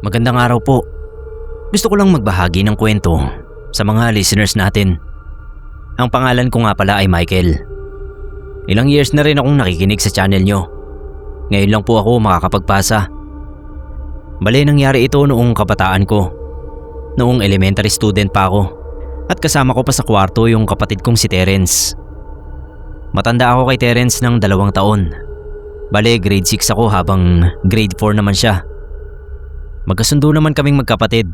Magandang araw po. Gusto ko lang magbahagi ng kwento sa mga listeners natin. Ang pangalan ko nga pala ay Michael. Ilang years na rin akong nakikinig sa channel nyo. Ngayon lang po ako makakapagpasa. Bale, nangyari ito noong kabataan ko. Noong elementary student pa ako. At kasama ko pa sa kwarto yung kapatid kong si Terence. Matanda ako kay Terence ng 2 taon. Bale, grade 6 ako habang grade 4 naman siya. Magkasundo naman kaming magkapatid.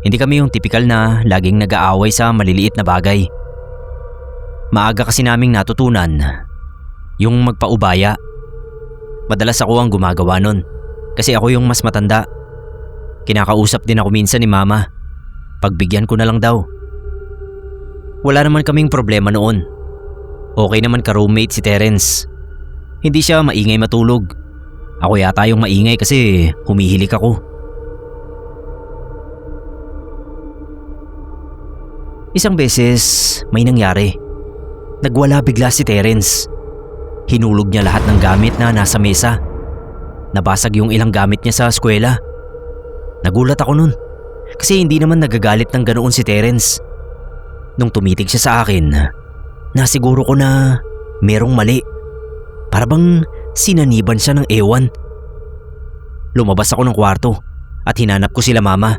Hindi kami yung tipikal na laging nag-aaway sa maliliit na bagay. Maaga kasi naming natutunan yung magpaubaya. Madalas ako ang gumagawa nun kasi ako yung mas matanda. Kinakausap din ako minsan ni mama. Pagbigyan ko na lang daw. Wala naman kaming problema noon. Okay naman ka-roommate si Terence. Hindi siya maingay matulog. Ako yata yung maingay kasi humihilik ako. Isang beses may nangyari. Nagwala bigla si Terence. Hinulog niya lahat ng gamit na nasa mesa. Nabasag yung ilang gamit niya sa eskwela. Nagulat ako nun kasi hindi naman nagagalit ng ganoon si Terence. Nung tumitig siya sa akin, nasiguro ko na merong mali. Para bang sinaniban siya ng ewan. Lumabas ako ng kwarto at hinanap ko sila mama.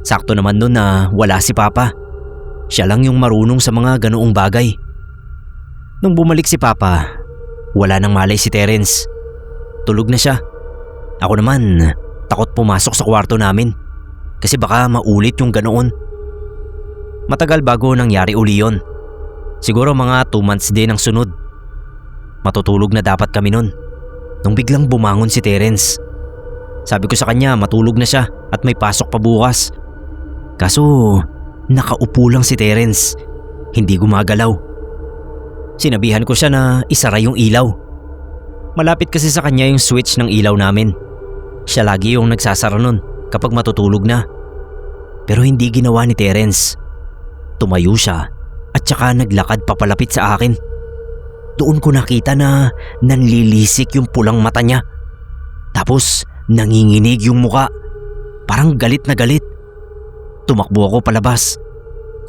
Sakto naman nun na wala si papa. Siya lang yung marunong sa mga ganoong bagay. Nung bumalik si papa, wala nang malay si Terence. Tulog na siya. Ako naman, takot pumasok sa kwarto namin kasi baka maulit yung ganoon. Matagal bago nangyari uli yun. Siguro mga 2 months din ang sunod. Matutulog na dapat kami nun nung biglang bumangon si Terence. Sabi ko sa kanya matulog na siya at may pasok pa bukas. Kaso nakaupo lang si Terence, hindi gumagalaw. Sinabihan ko siya na isara yung ilaw. Malapit kasi sa kanya yung switch ng ilaw namin. Siya lagi yung nagsasara nun kapag matutulog na. Pero hindi ginawa ni Terence. Tumayo siya at saka naglakad papalapit sa akin. Doon ko nakita na nanlilisik yung pulang mata niya. Tapos nanginginig yung muka. Parang galit na galit. Tumakbo ako palabas.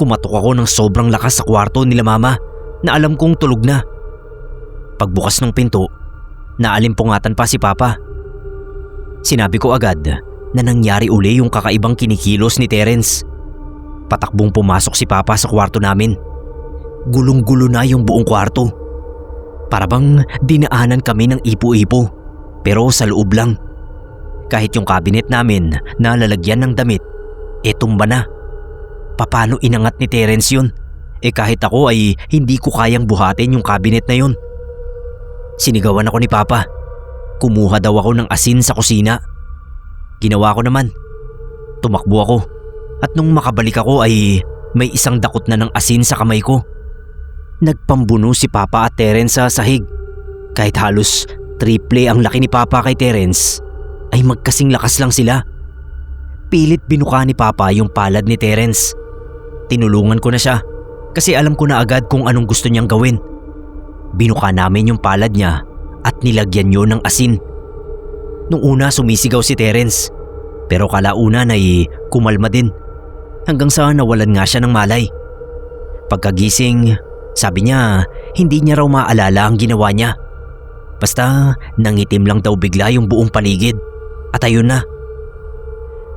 Kumatok ako ng sobrang lakas sa kwarto nila mama na alam kong tulog na. Pagbukas ng pinto, naalimpungatan pa si papa. Sinabi ko agad na nangyari uli yung kakaibang kinikilos ni Terence. Patakbong pumasok si papa sa kwarto namin. Gulong-gulo na yung buong kwarto. Para bang dinaanan kami ng ipo-ipo, pero sa loob lang. Kahit yung cabinet namin na lalagyan ng damit, tumba na. Paano inangat ni Terence yun? Kahit ako ay hindi ko kayang buhatin yung cabinet na yun. Sinigawan ako ni papa. Kumuha daw ako ng asin sa kusina. Ginawa ko naman. Tumakbo ako. At nung makabalik ako ay may isang dakot na ng asin sa kamay ko. Nagpambuno si papa at Terence sa sahig. Kahit halos triple ang laki ni papa kay Terence, ay magkasing lakas lang sila. Pilit binuka ni papa yung palad ni Terence. Tinulungan ko na siya kasi alam ko na agad kung anong gusto niyang gawin. Binuka namin yung palad niya at nilagyan yun ng asin. Nung una sumisigaw si Terence, pero kalaunan ay kumalma din hanggang sa nawalan nga siya ng malay. Pagkagising, sabi niya hindi niya raw maalala ang ginawa niya. Basta nangitim lang daw bigla yung buong paligid at ayun na.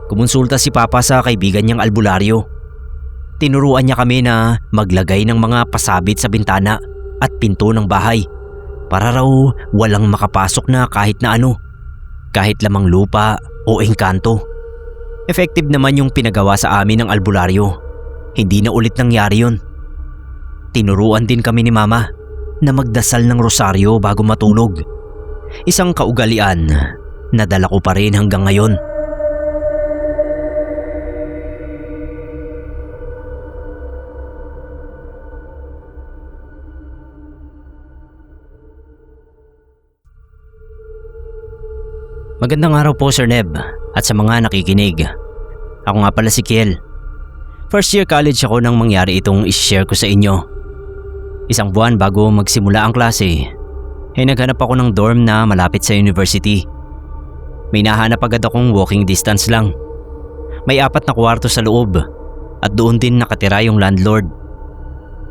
Kumonsulta si papa sa kaibigan niyang albularyo. Tinuruan niya kami na maglagay ng mga pasabit sa bintana at pinto ng bahay para raw walang makapasok na kahit na ano, kahit lamang lupa o engkanto. Effective naman yung pinagawa sa amin ng albularyo. Hindi na ulit nangyari yun. Tinuruan din kami ni mama na magdasal ng rosaryo bago matulog. Isang kaugalian na dala ko pa rin hanggang ngayon. Magandang araw po Sir Neb at sa mga nakikinig. Ako nga pala si Kiel. First year college ako nang mangyari itong i-share ko sa inyo. Isang buwan bago magsimula ang klase, naghanap ako ng dorm na malapit sa university. May nahanap agad akong walking distance lang. May 4 na kwarto sa loob at doon din nakatira yung landlord.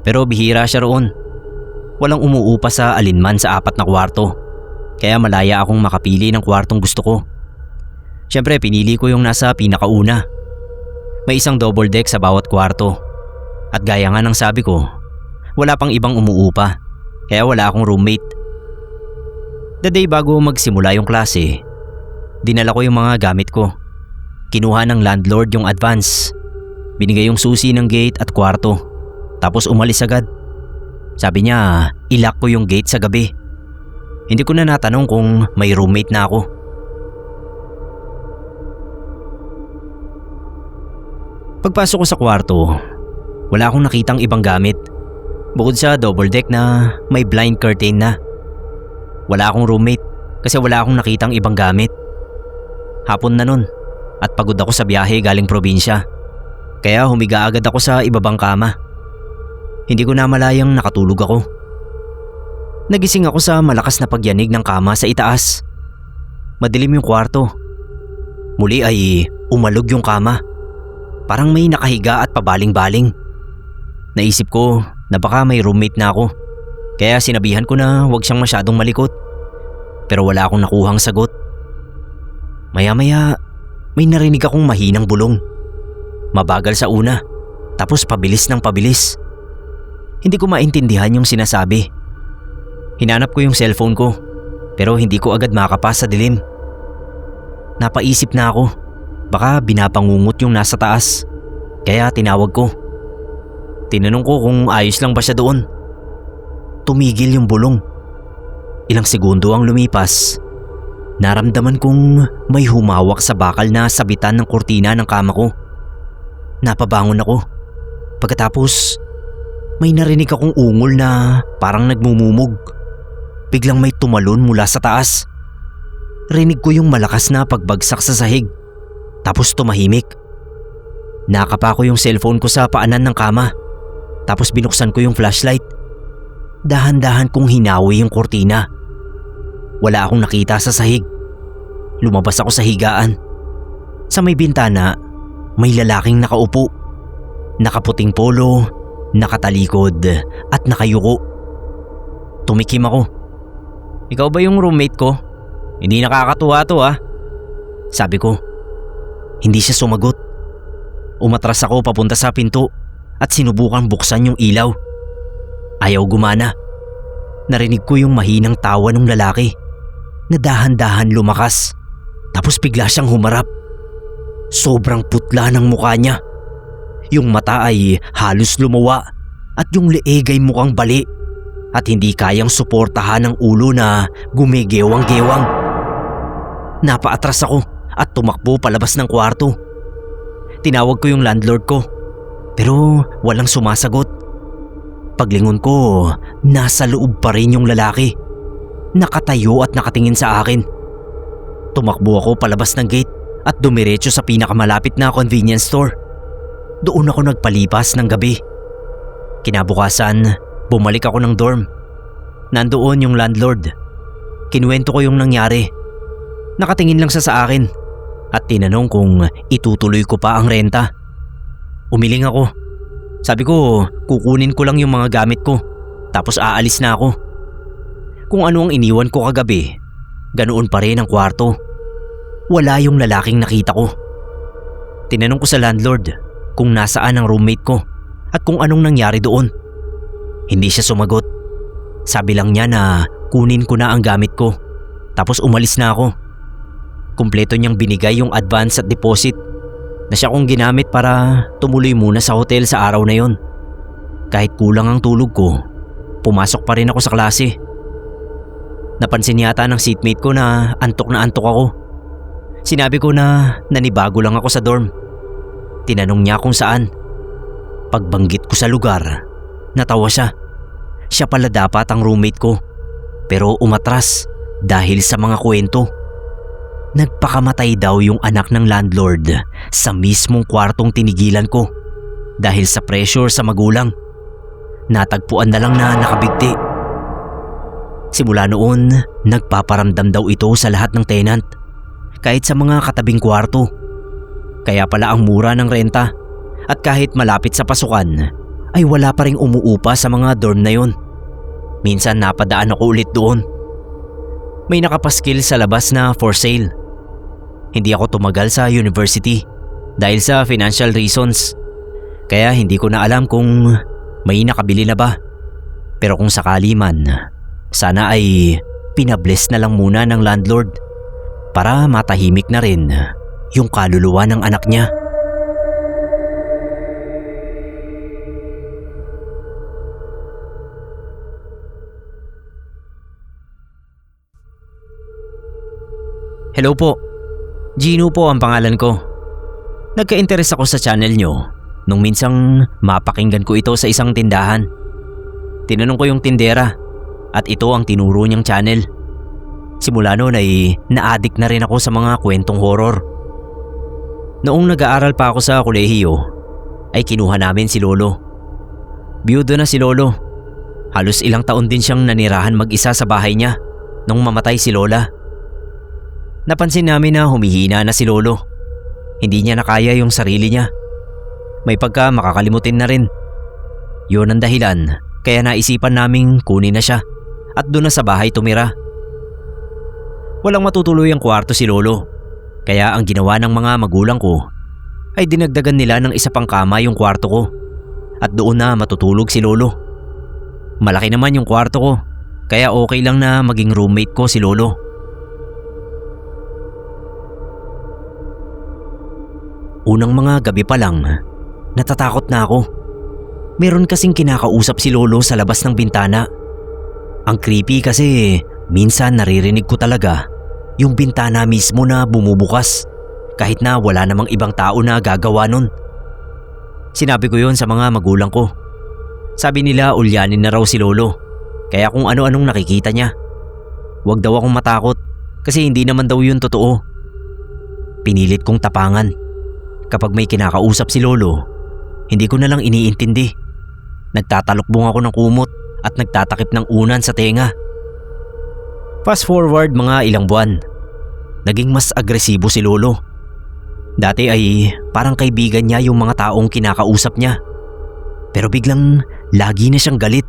Pero bihira siya roon. Walang umuupa sa alinman sa 4 na kwarto. Kaya malaya akong makapili ng kwartong gusto ko. Siyempre pinili ko yung nasa pinakauna. May isang double deck sa bawat kwarto. At gaya nga ng sabi ko, wala pang ibang umuupa. Kaya wala akong roommate. The day bago magsimula yung klase, dinala ko yung mga gamit ko. Kinuha ng landlord yung advance. Binigay yung susi ng gate at kwarto. Tapos umalis agad. Sabi niya, ilock ko yung gate sa gabi. Hindi ko na natanong kung may roommate na ako. Pagpasok ko sa kwarto, wala akong nakitang ibang gamit. Bukod sa double deck na may blind curtain na. Wala akong roommate kasi wala akong nakitang ibang gamit. Hapon na nun at pagod ako sa biyahe galing probinsya. Kaya humiga agad ako sa ibabang kama. Hindi ko na malayang nakatulog ako. Nagising ako sa malakas na pagyanig ng kama sa itaas. Madilim yung kwarto. Muli ay umalog yung kama. Parang may nakahiga at pabaling-baling. Naisip ko na baka may roommate na ako. Kaya sinabihan ko na huwag siyang masyadong malikot. Pero wala akong nakuhang sagot. Maya-maya may narinig akong mahinang bulong. Mabagal sa una, tapos pabilis ng pabilis. Hindi ko maintindihan yung sinasabi. Hinanap ko yung cellphone ko, pero hindi ko agad makapas sa dilim. Napaisip na ako, baka binapangungot yung nasa taas. Kaya tinawag ko. Tinanong ko kung ayos lang ba siya doon. Tumigil yung bulong. Ilang segundo ang lumipas. Naramdaman kong may humawak sa bakal na sabitan ng kurtina ng kama ko. Napabangon ako. Pagkatapos, may narinig akong ungol na parang nagmumumog. Biglang may tumalon mula sa taas. Rinig ko yung malakas na pagbagsak sa sahig. Tapos tumahimik. Nakapa ko yung cellphone ko sa paanan ng kama. Tapos binuksan ko yung flashlight. Dahan-dahan kong hinawi yung kurtina. Wala akong nakita sa sahig. Lumabas ako sa higaan. Sa may bintana, may lalaking nakaupo. Nakaputing polo, nakatalikod at nakayuko. Tumikim ako. Ikaw ba yung roommate ko? Hindi nakakatuwa to ah. Sabi ko. Hindi siya sumagot. Umatras ako papunta sa pinto at sinubukang buksan yung ilaw. Ayaw gumana. Narinig ko yung mahinang tawa ng lalaki na dahan-dahan lumakas. Tapos bigla siyang humarap. Sobrang putla ng mukha niya. Yung mata ay halos lumawa at yung leeg ay mukhang bali at hindi kayang suportahan ng ulo na gumigewang-gewang. Napaatras ako at tumakbo palabas ng kwarto. Tinawag ko yung landlord ko pero walang sumasagot. Paglingon ko, nasa loob pa rin yung lalaki. Nakatayo at nakatingin sa akin. Tumakbo ako palabas ng gate at dumiretso sa pinakamalapit na convenience store. Doon ako nagpalipas ng gabi. Kinabukasan, bumalik ako ng dorm. Nandoon yung landlord. Kinuwento ko yung nangyari. Nakatingin lang siya sa akin at tinanong kung itutuloy ko pa ang renta. Umiling ako. Sabi ko, kukunin ko lang yung mga gamit ko tapos aalis na ako. Kung ano ang iniwan ko kagabi, ganoon pa rin ang kwarto. Wala yung lalaking nakita ko. Tinanong ko sa landlord kung nasaan ang roommate ko at kung anong nangyari doon. Hindi siya sumagot. Sabi lang niya na kunin ko na ang gamit ko tapos umalis na ako. Kumpleto niyang binigay yung advance at deposit na siya kong ginamit para tumuloy muna sa hotel sa araw na yon. Kahit kulang ang tulog ko, pumasok pa rin ako sa klase. Napansin yata ng seatmate ko na antok ako. Sinabi ko na nanibago lang ako sa dorm. Tinanong niya kung saan. Pagbanggit ko sa lugar, natawa siya. Siya pala dapat ang roommate ko. Pero umatras dahil sa mga kwento. Nagpakamatay daw yung anak ng landlord sa mismong kwartong tinigilan ko dahil sa pressure sa magulang. Natagpuan na lang na nakabigti. Simula noon, nagpaparamdam daw ito sa lahat ng tenant. kahit sa mga katabing kwarto. Kaya pala ang mura ng renta at kahit malapit sa pasukan ay wala pa ring umuupa sa mga dorm na yon. Minsan napadaan ako ulit doon. May nakapaskil sa labas na for sale. Hindi ako tumagal sa university dahil sa financial reasons. Kaya hindi ko na alam kung may nakabili na ba. Pero kung sakali man, sana ay pinabless na lang muna ng landlord para matahimik na rin yung kaluluwa ng anak niya. Hello po. Gino po ang pangalan ko. Nagka-interes ako sa channel nyo nung minsang mapakinggan ko ito sa isang tindahan. Tinanong ko yung tindera at ito ang tinuro niyang channel. Simula noon ay na-addict na rin ako sa mga kwentong horror. Noong nag-aaral pa ako sa kolehiyo ay kinuha namin si Lolo. Biyudo na si Lolo. Halos ilang taon din siyang nanirahan mag-isa sa bahay niya nung mamatay si Lola. Napansin namin na humihina na si Lolo. Hindi niya nakaya yung sarili niya. May pagka makakalimutin na rin. Yun ang dahilan kaya naisipan naming kunin na siya at doon na sa bahay tumira. Walang matutuloy ang kwarto si Lolo. Kaya ang ginawa ng mga magulang ko ay dinagdagan nila ng isa pang kama yung kwarto ko. At doon na matutulog si Lolo. Malaki naman yung kwarto ko. Kaya okay lang na maging roommate ko si Lolo. Unang mga gabi pa lang, natatakot na ako. Meron kasing kinakausap si Lolo sa labas ng bintana. Ang creepy kasi minsan naririnig ko talaga yung bintana mismo na bumubukas kahit na wala namang ibang tao na gagawa nun. Sinabi ko yon sa mga magulang ko. Sabi nila ulyanin na raw si Lolo kaya kung ano-anong nakikita niya. Huwag daw akong matakot kasi hindi naman daw yun totoo. Pinilit kong tapangan. Kapag may kinakausap si Lolo, hindi ko na lang iniintindi. Nagtatalokbong ako ng kumot at nagtatakip ng unan sa tenga. Fast forward mga ilang buwan, naging mas agresibo si Lolo. Dati ay parang kaibigan niya yung mga taong kinakausap niya. Pero biglang lagi na siyang galit.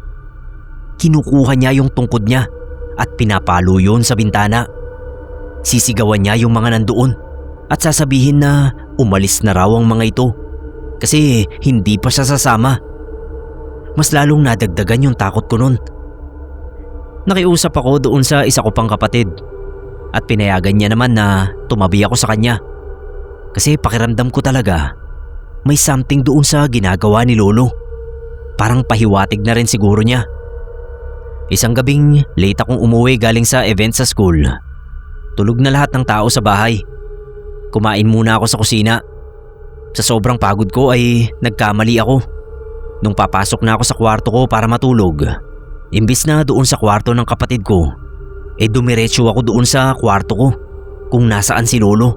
Kinukuha niya yung tungkod niya at pinapalo yun sa bintana. Sisigawan niya yung mga nandoon at sasabihin na umalis na raw ang mga ito kasi hindi pa siya sasama. Mas lalong nadagdagan yung takot ko nun. Nakiusap ako doon sa isa ko pang kapatid at pinayagan niya naman na tumabi ako sa kanya. Kasi pakiramdam ko talaga may something doon sa ginagawa ni Lolo. Parang pahiwatig na rin siguro niya. Isang gabing late akong umuwi galing sa event sa school. Tulog na lahat ng tao sa bahay. Kumain muna ako sa kusina. Sa sobrang pagod ko ay nagkamali ako. Nung papasok na ako sa kwarto ko para matulog, imbis na doon sa kwarto ng kapatid ko, dumiretso ako doon sa kwarto ko kung nasaan si Lolo.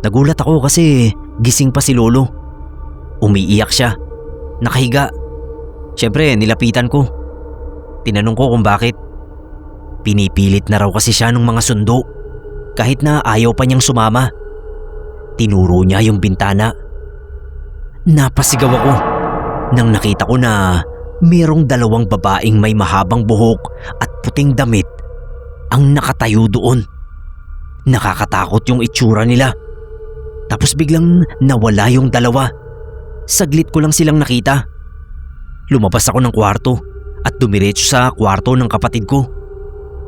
Nagulat ako kasi gising pa si Lolo. Umiiyak siya. Nakahiga. Siyempre nilapitan ko. Tinanong ko kung bakit. Pinipilit na raw kasi siya ng mga sundo. Kahit na ayaw pa niyang sumama. Tinuro niya yung bintana. Napasigaw ako nang nakita ko na merong dalawang babaeng may mahabang buhok at puting damit ang nakatayo doon. Nakakatakot yung itsura nila. Tapos biglang nawala yung dalawa. Saglit ko lang silang nakita. Lumabas ako ng kwarto at dumiretso sa kwarto ng kapatid ko.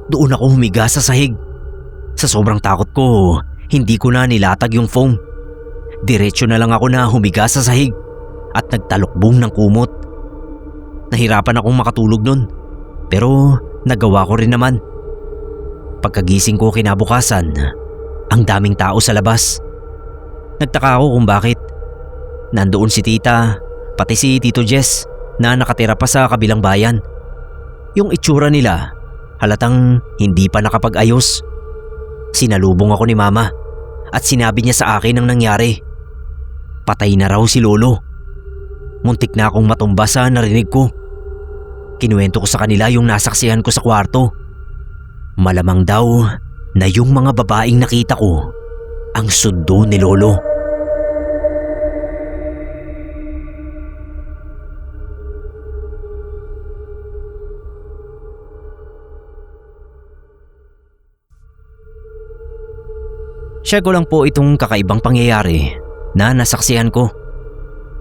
Doon ako humiga sa sahig. Sa sobrang takot ko, hindi ko na nilatag yung phone. Diretso na lang ako na humiga sa sahig at nagtalokbong ng kumot. Nahirapan akong makatulog nun, pero nagawa ko rin naman. Pagkagising ko kinabukasan, ang daming tao sa labas. Nagtaka ako kung bakit. Nandoon si tita, pati si Tito Jess na nakatira pa sa kabilang bayan. Yung itsura nila, halatang hindi pa nakapag-ayos. Sinalubong ako ni Mama at sinabi niya sa akin ang nangyari. Patay na raw si Lolo. Muntik na akong matumba sa narinig ko. Kinuwento ko sa kanila yung nasaksihan ko sa kwarto. Malamang daw na yung mga babaeng nakita ko ang sundo ni Lolo. Share ko lang po itong kakaibang pangyayari na nasaksihan ko.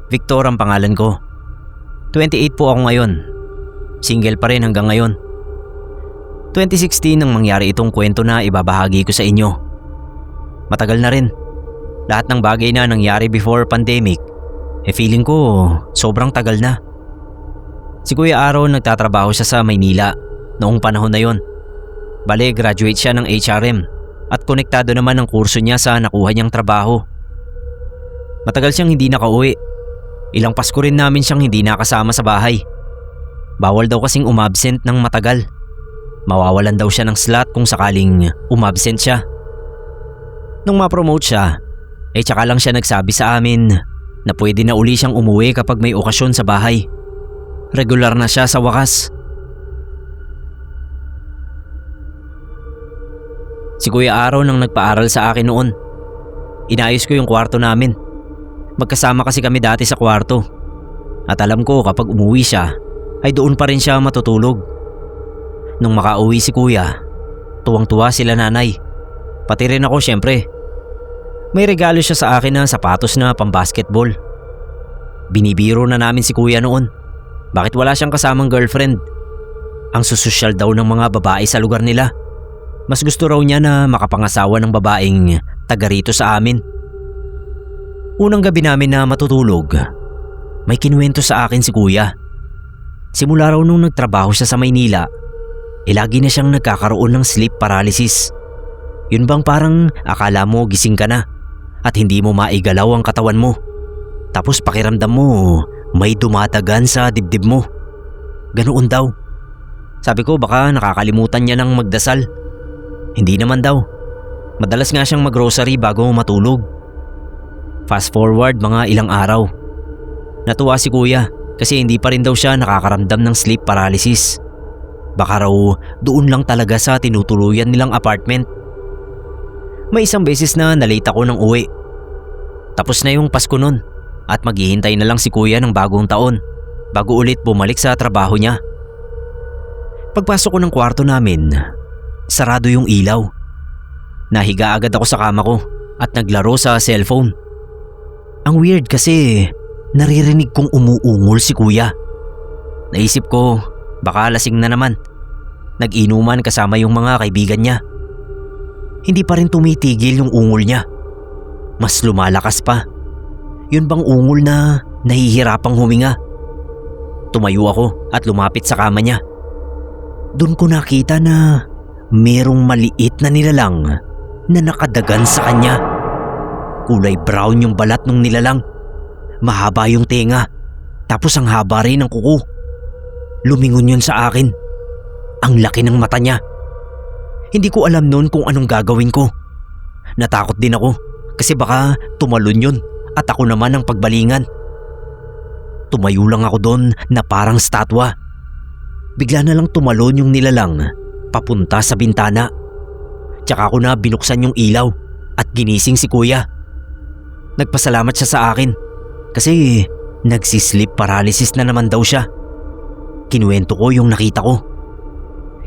Victor ang pangalan ko. 28 po ako ngayon. Single pa rin hanggang ngayon. 2016 nang mangyari itong kwento na ibabahagi ko sa inyo. Matagal na rin. Lahat ng bagay na nangyari before pandemic, feeling ko sobrang tagal na. Si Kuya Aaron nagtatrabaho siya sa Maynila noong panahon na yon. Bale, graduate siya ng HRM at konektado naman ang kurso niya sa nakuha niyang trabaho. Matagal siyang hindi nakauwi. Ilang Pasko rin namin siyang hindi nakasama sa bahay. Bawal daw kasing umabsent ng matagal. Mawawalan daw siya ng slot kung sakaling umabsent siya. Nung ma-promote siya, tsaka lang siya nagsabi sa amin na pwede na uli siyang umuwi kapag may okasyon sa bahay. Regular na siya sa wakas. Si Kuya Aaron ang nagpaaral sa akin noon. Inayos ko yung kwarto namin. Magkasama kasi kami dati sa kwarto. At alam ko kapag umuwi siya, ay doon pa rin siya matutulog. Nung makauwi si Kuya, tuwang-tuwa sila nanay. Pati rin ako syempre. May regalo siya sa akin na sapatos na pambasketball. Binibiro na namin si Kuya noon. Bakit wala siyang kasamang girlfriend? Ang susosyal daw ng mga babae sa lugar nila. Mas gusto raw niya na makapangasawa ng babaeng taga rito sa amin. Unang gabi namin na matutulog, may kinuwento sa akin si Kuya. Simula raw nung nagtrabaho siya sa Maynila, lagi na siyang nagkakaroon ng sleep paralysis. Yun bang parang akala mo gising ka na at hindi mo maigalaw ang katawan mo. Tapos pakiramdam mo may dumatagan sa dibdib mo. Ganoon daw. Sabi ko baka nakakalimutan niya ng magdasal. Hindi naman daw. Madalas nga siyang mag-grocery bago matulog. Fast forward mga ilang araw. Natuwa si Kuya kasi hindi pa rin daw siya nakakaramdam ng sleep paralysis. Baka raw doon lang talaga sa tinutuluyan nilang apartment. May isang beses na nalate ako ng uwi. Tapos na yung Pasko nun at maghihintay na lang si Kuya ng bagong taon bago ulit bumalik sa trabaho niya. Pagpasok ko ng kwarto namin, sarado yung ilaw. Nahiga agad ako sa kama ko at naglaro sa cellphone. Ang weird kasi naririnig kong umuungol si Kuya. Naisip ko baka lasing na naman. Nag-inuman kasama yung mga kaibigan niya. Hindi pa rin tumitigil yung ungol niya. Mas lumalakas pa. Yun bang ungol na nahihirapang huminga? Tumayo ako at lumapit sa kama niya. Doon ko nakita na merong maliit na nilalang na nakadagan sa kanya. Kulay brown yung balat ng nilalang. Mahaba yung tenga. Tapos ang haba rin ng kuko. Lumingon yun sa akin. Ang laki ng mata niya. Hindi ko alam noon kung anong gagawin ko. Natakot din ako kasi baka tumalon yun at ako naman ang pagbalingan. Tumayo lang ako doon na parang statwa. Bigla na lang tumalon yung nilalang papunta sa bintana. Tsaka ako na binuksan yung ilaw at ginising si Kuya. Nagpasalamat siya sa akin kasi nagsisleep paralysis na naman daw siya. Kinuwento ko yung nakita ko.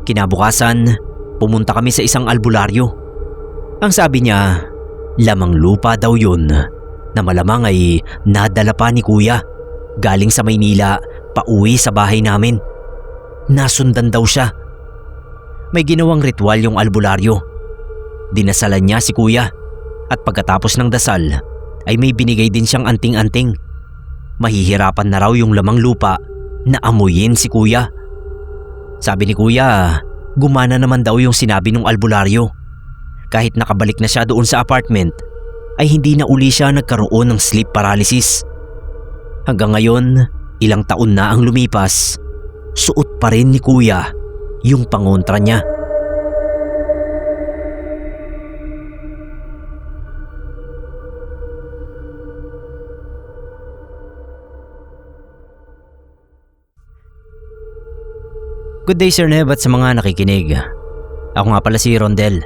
Kinabukasan, pumunta kami sa isang albularyo. Ang sabi niya, lamang lupa daw yun na malamang ay nadala pa ni Kuya galing sa Maynila pauwi sa bahay namin. Nasundan daw siya. May ginawang ritual yung albularyo. Dinasalan niya si Kuya at pagkatapos ng dasal ay may binigay din siyang anting-anting. Mahihirapan na raw yung lamang lupa na amuyin si Kuya. Sabi ni Kuya, gumana naman daw yung sinabi ng albularyo. Kahit nakabalik na siya doon sa apartment, ay hindi na uli siya nagkaroon ng sleep paralysis. Hanggang ngayon, ilang taon na ang lumipas, suot pa rin ni Kuya yung pangontra niya. Good day Sir Neb at sa mga nakikinig. Ako nga pala si Rondel.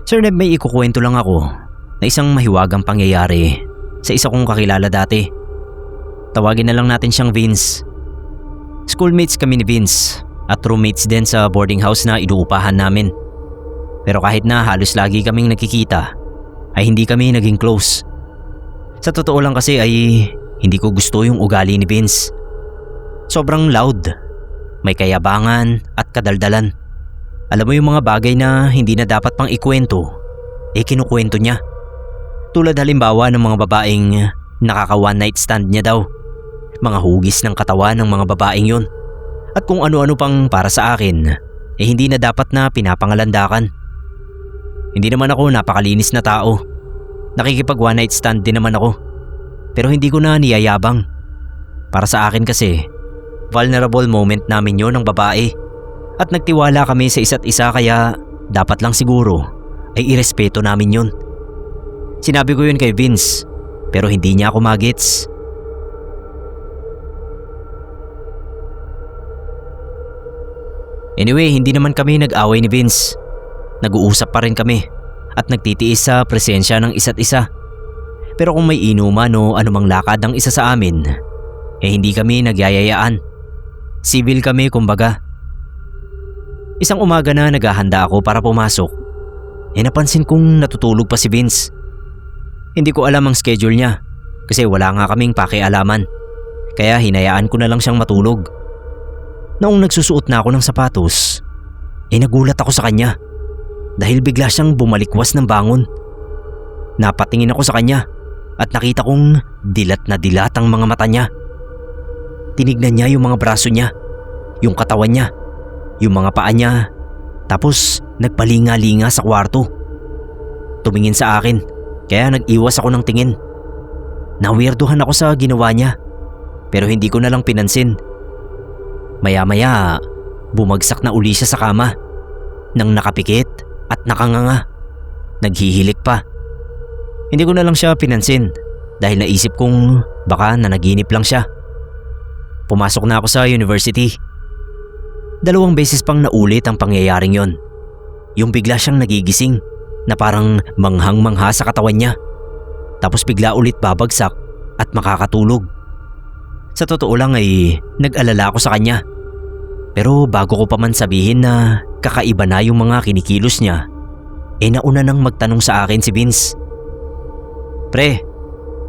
Sir Neb, may ikukwento lang ako na isang mahiwagang pangyayari sa isa kong kakilala dati. Tawagin na lang natin siyang Vince. Schoolmates kami ni Vince at roommates din sa boarding house na inuupahan namin. Pero kahit na halos lagi kaming nakikita, ay hindi kami naging close. Sa totoo lang kasi ay hindi ko gusto yung ugali ni Vince. Sobrang loud, may kayabangan at kadaldalan. Alam mo yung mga bagay na hindi na dapat pang ikwento, kinukwento niya. Tulad halimbawa ng mga babaeng nakaka one night stand niya daw. Mga hugis ng katawan ng mga babaeng yun. At kung ano-ano pang para sa akin, hindi na dapat na pinapangalandakan. Hindi naman ako napakalinis na tao. Nakikipag one night stand din naman ako. Pero hindi ko na niyayabang. Para sa akin kasi, vulnerable moment namin yon ng babae. At nagtiwala kami sa isa't isa kaya dapat lang siguro ay irespeto namin yun. Sinabi ko yun kay Vince pero hindi niya ako magets. Anyway, hindi naman kami nag-away ni Vince. Nag-uusap pa rin kami at nagtitiis sa presensya ng isa't isa. Pero kung may inuman o anumang lakad ng isa sa amin, hindi kami nagyayayaan. Civil kami kumbaga. Isang umaga na naghahanda ako para pumasok, napansin kong natutulog pa si Vince. Hindi ko alam ang schedule niya kasi wala nga kaming pakialaman. Kaya hinayaan ko na lang siyang matulog. Noong nagsusuot na ako ng sapatos, nagulat ako sa kanya dahil bigla siyang bumalikwas ng bangon. Napatingin ako sa kanya at nakita kong dilat na dilat ang mga mata niya. Tinignan niya yung mga braso niya, yung katawan niya, yung mga paa niya, tapos nagpalinga-linga sa kwarto. Tumingin sa akin kaya nag-iwas ako ng tingin. Nawirduhan ako sa ginawa niya pero hindi ko na lang pinansin. Maya-maya, bumagsak na uli siya sa kama nang nakapikit at nakanganga. Naghihilik pa. Hindi ko na lang siya pinansin dahil naisip kong baka nanaginip lang siya. Pumasok na ako sa university. 2 beses pang naulit ang pangyayaring yon. Yung bigla siyang nagigising na parang manghang-mangha sa katawan niya. Tapos bigla ulit babagsak at makakatulog. Sa totoo lang ay nag-alala ako sa kanya. Pero bago ko pa man sabihin na kakaiba na yung mga kinikilos niya, nauna nang magtanong sa akin si Vince. Pre,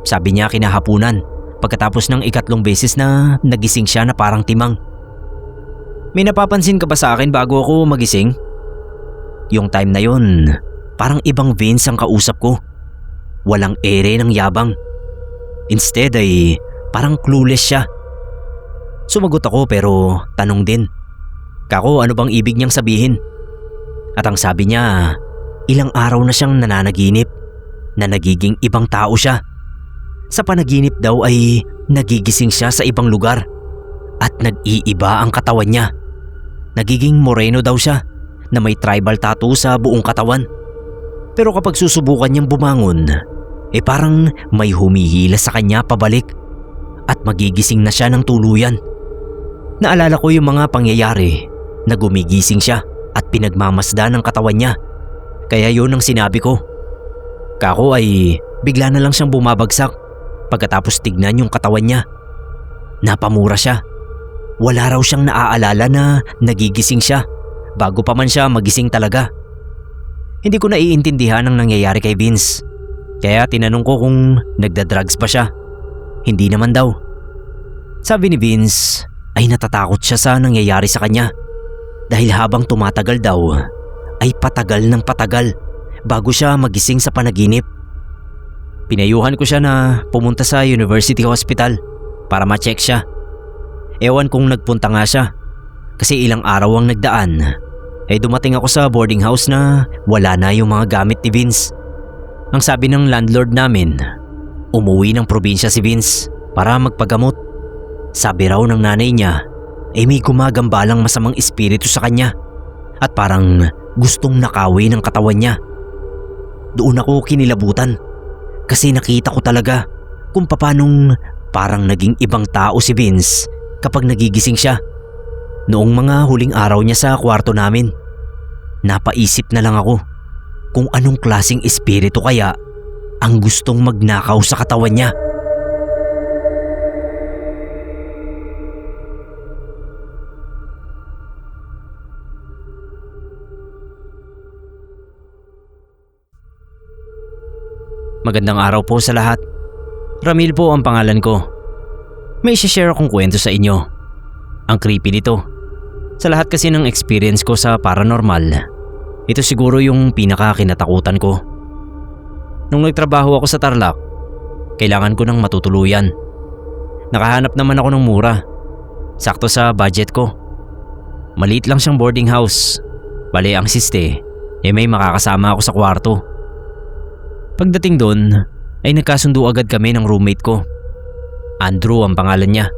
sabi niya kinahapunan pagkatapos ng 3 beses na nagising siya na parang timang. May napapansin ka ba sa akin bago ako magising? Yung time na yun, parang ibang Vince ang kausap ko. Walang ere ng yabang. Instead ay parang clueless siya. Sumagot ako pero tanong din. Kako, ano bang ibig niyang sabihin? At ang sabi niya, ilang araw na siyang nananaginip na nagiging ibang tao siya. Sa panaginip daw ay nagigising siya sa ibang lugar at nag-iiba ang katawan niya. Nagiging moreno daw siya na may tribal tattoo sa buong katawan. Pero kapag susubukan niyang bumangon, parang may humihila sa kanya pabalik at magigising na siya ng tuluyan. Naalala ko yung mga pangyayari na gumigising siya at pinagmamasdan ng katawan niya. Kaya yun ang sinabi ko. Kako ay bigla na lang siyang bumabagsak pagkatapos tignan yung katawan niya. Napamura siya. Wala raw siyang naaalala na nagigising siya bago pa man siya magising talaga. Hindi ko naiintindihan ang nangyayari kay Vince. Kaya tinanong ko kung nagda-drugs pa siya. Hindi naman daw. Sabi ni Vince ay natatakot siya sa nangyayari sa kanya dahil habang tumatagal daw ay patagal ng patagal bago siya magising sa panaginip. Pinayuhan ko siya na pumunta sa University Hospital para ma-check siya. Ewan kung nagpunta nga siya kasi ilang araw ang nagdaan dumating ako sa boarding house na wala na yung mga gamit ni Vince. Ang sabi ng landlord namin, umuwi ng probinsya si Vince para magpagamot. Sabi raw ng nanay niya may gumagambalang masamang espiritu sa kanya at parang gustong nakawin ng katawan niya. Doon ako kinilabutan kasi nakita ko talaga kung paanong parang naging ibang tao si Vince kapag nagigising siya. Noong mga huling araw niya sa kwarto namin, napaisip na lang ako kung anong klaseng espiritu kaya ang gustong magnakaw sa katawan niya. Magandang araw po sa lahat. Ramil po ang pangalan ko. May share akong kwento sa inyo. Ang creepy nito. Sa lahat kasi ng experience ko sa paranormal, ito siguro yung pinaka-kinatakutan ko. Nung nagtrabaho ako sa Tarlac, kailangan ko ng matutuluyan. Nakahanap naman ako ng mura. Sakto sa budget ko. Maliit lang siyang boarding house. Bale ang siste, may makakasama ako sa kwarto. Pagdating doon, ay nagkasundo agad kami ng roommate ko. Andrew ang pangalan niya.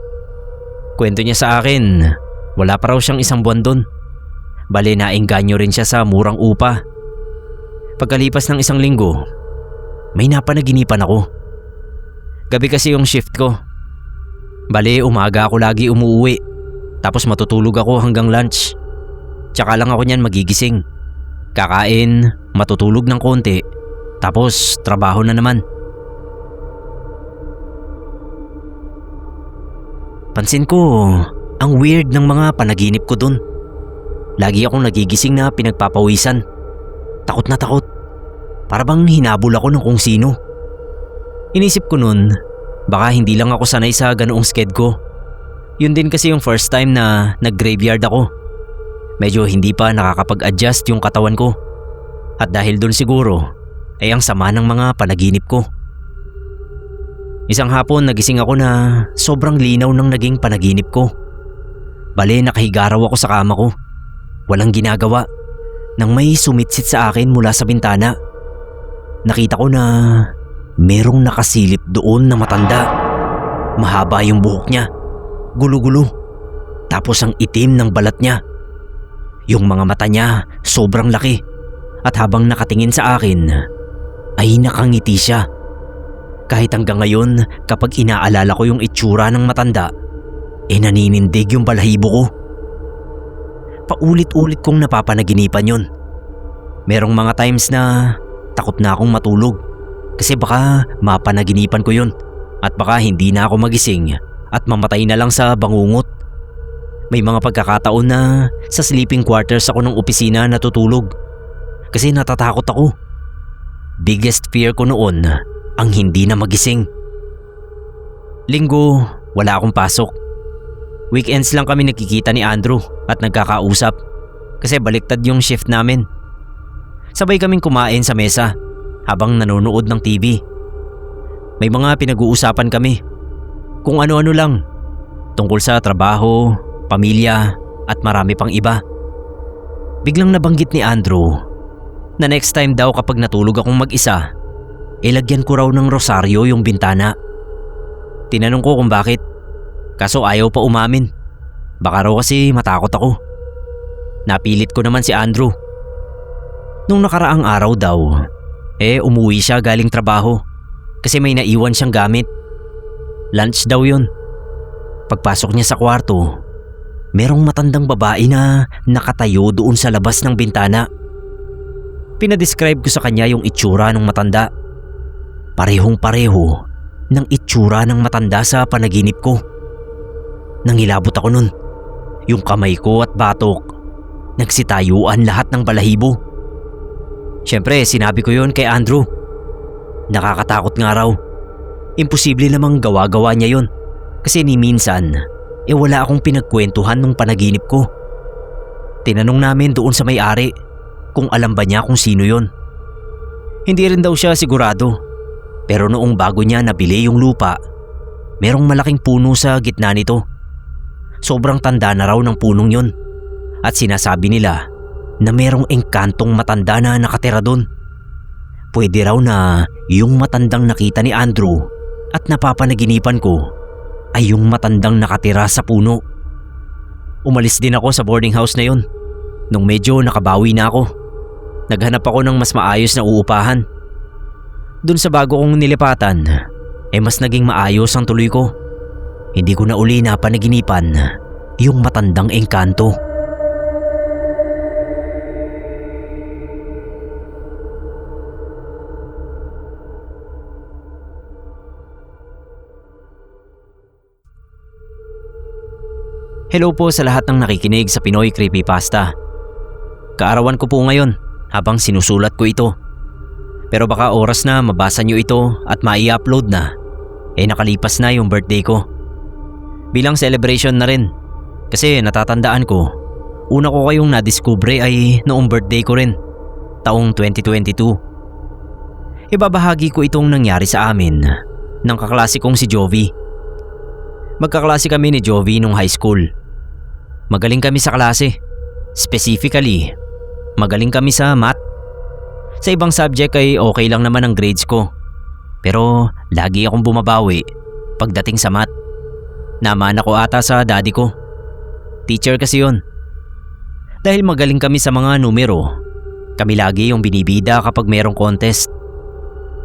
Kwento niya sa akin, wala pa raw siyang 1 buwan doon. Bale naengganyo rin siya sa murang upa. Pagkalipas ng 1 linggo, may napanaginipan ako. Gabi kasi yung shift ko. Bale umaga ako lagi umuwi. Tapos matutulog ako hanggang lunch. Tsaka lang ako niyan magigising. Kakain, matutulog ng konti. Tapos trabaho na naman. Pansin ko, ang weird ng mga panaginip ko dun. Lagi akong nagigising na pinagpapawisan. Takot na takot. Para bang hinabol ako ng kung sino. Inisip ko nun, baka hindi lang ako sanay sa ganoong sked ko. Yun din kasi yung first time na nag-graveyard ako. Medyo hindi pa nakakapag-adjust yung katawan ko. At dahil dun siguro, ay ang sama ng mga panaginip ko. Isang hapon nagising ako na sobrang linaw ng naging panaginip ko. Bale nakahiga raw ako sa kama ko. Walang ginagawa. Nang may sumitsit sa akin mula sa bintana. Nakita ko na merong nakasilip doon na matanda. Mahaba yung buhok niya. Gulo-gulo. Tapos ang itim ng balat niya. Yung mga mata niya sobrang laki. At habang nakatingin sa akin, ay nakangiti siya. Kahit hanggang ngayon kapag inaalala ko yung itsura ng matanda, naninindig yung balahibo ko. Paulit-ulit kong napapanaginipan yun. Merong mga times na takot na akong matulog kasi baka mapanaginipan ko yun at baka hindi na ako magising at mamatay na lang sa bangungot. May mga pagkakataon na sa sleeping quarters ako ng opisina natutulog kasi natatakot ako. Biggest fear ko noon ang hindi na magising. Linggo, wala akong pasok. Weekends lang kami nakikita ni Andrew at nagkakausap kasi baliktad yung shift namin. Sabay kaming kumain sa mesa habang nanonood ng TV. May mga pinag-uusapan kami. Kung ano-ano lang. Tungkol sa trabaho, pamilya at marami pang iba. Biglang nabanggit ni Andrew na next time daw kapag natulog akong mag-isa, lagyan ko raw ng rosaryo yung bintana. Tinanong ko kung bakit, kaso ayaw pa umamin. Baka raw kasi matakot ako. Napilit ko naman si Andrew. Nung nakaraang araw daw, umuwi siya galing trabaho kasi may naiwan siyang gamit. Lunch daw yun. Pagpasok niya sa kwarto, merong matandang babae na nakatayo doon sa labas ng bintana. Pinadescribe ko sa kanya yung itsura ng matanda. Parehong-pareho ng itsura ng matanda sa panaginip ko. Nangilabot ako nun. Yung kamay ko at batok, nagsitayuan lahat ng balahibo. Siyempre, sinabi ko yon kay Andrew. Nakakatakot nga raw. Imposible namang gawa-gawa niya yon. Kasi ni minsan, wala akong pinagkwentuhan ng panaginip ko. Tinanong namin doon sa may-ari kung alam ba niya kung sino yon. Hindi rin daw siya sigurado. Pero noong bago niya nabili yung lupa, merong malaking puno sa gitna nito. Sobrang tanda na raw ng punong yon. At sinasabi nila na merong engkantong matanda na nakatira doon. Pwede raw na yung matandang nakita ni Andrew at napapanaginipan ko ay yung matandang nakatira sa puno. Umalis din ako sa boarding house na yon nung medyo nakabawi na ako. Naghanap ako ng mas maayos na uupahan. Doon sa bago kong nilipatan, mas naging maayos ang tuloy ko. Hindi ko na uli napanaginipan yung matandang engkanto. Hello po sa lahat ng nakikinig sa Pinoy Creepypasta. Kaarawan ko po ngayon habang sinusulat ko ito. Pero baka oras na mabasa nyo ito at mai-upload na, nakalipas na yung birthday ko. Bilang celebration na rin, kasi natatandaan ko, una ko kayong nadiskubre ay noong birthday ko rin, taong 2022. Ibabahagi ko itong nangyari sa amin ng kaklase kong si Jovi. Magkaklase kami ni Jovi nung high school. Magaling kami sa klase. Specifically, magaling kami sa math. Sa ibang subject ay okay lang naman ang grades ko. Pero lagi akong bumabawi pagdating sa math. Naman ako ata sa daddy ko. Teacher kasi yun. Dahil magaling kami sa mga numero, kami lagi yung binibida kapag merong contest.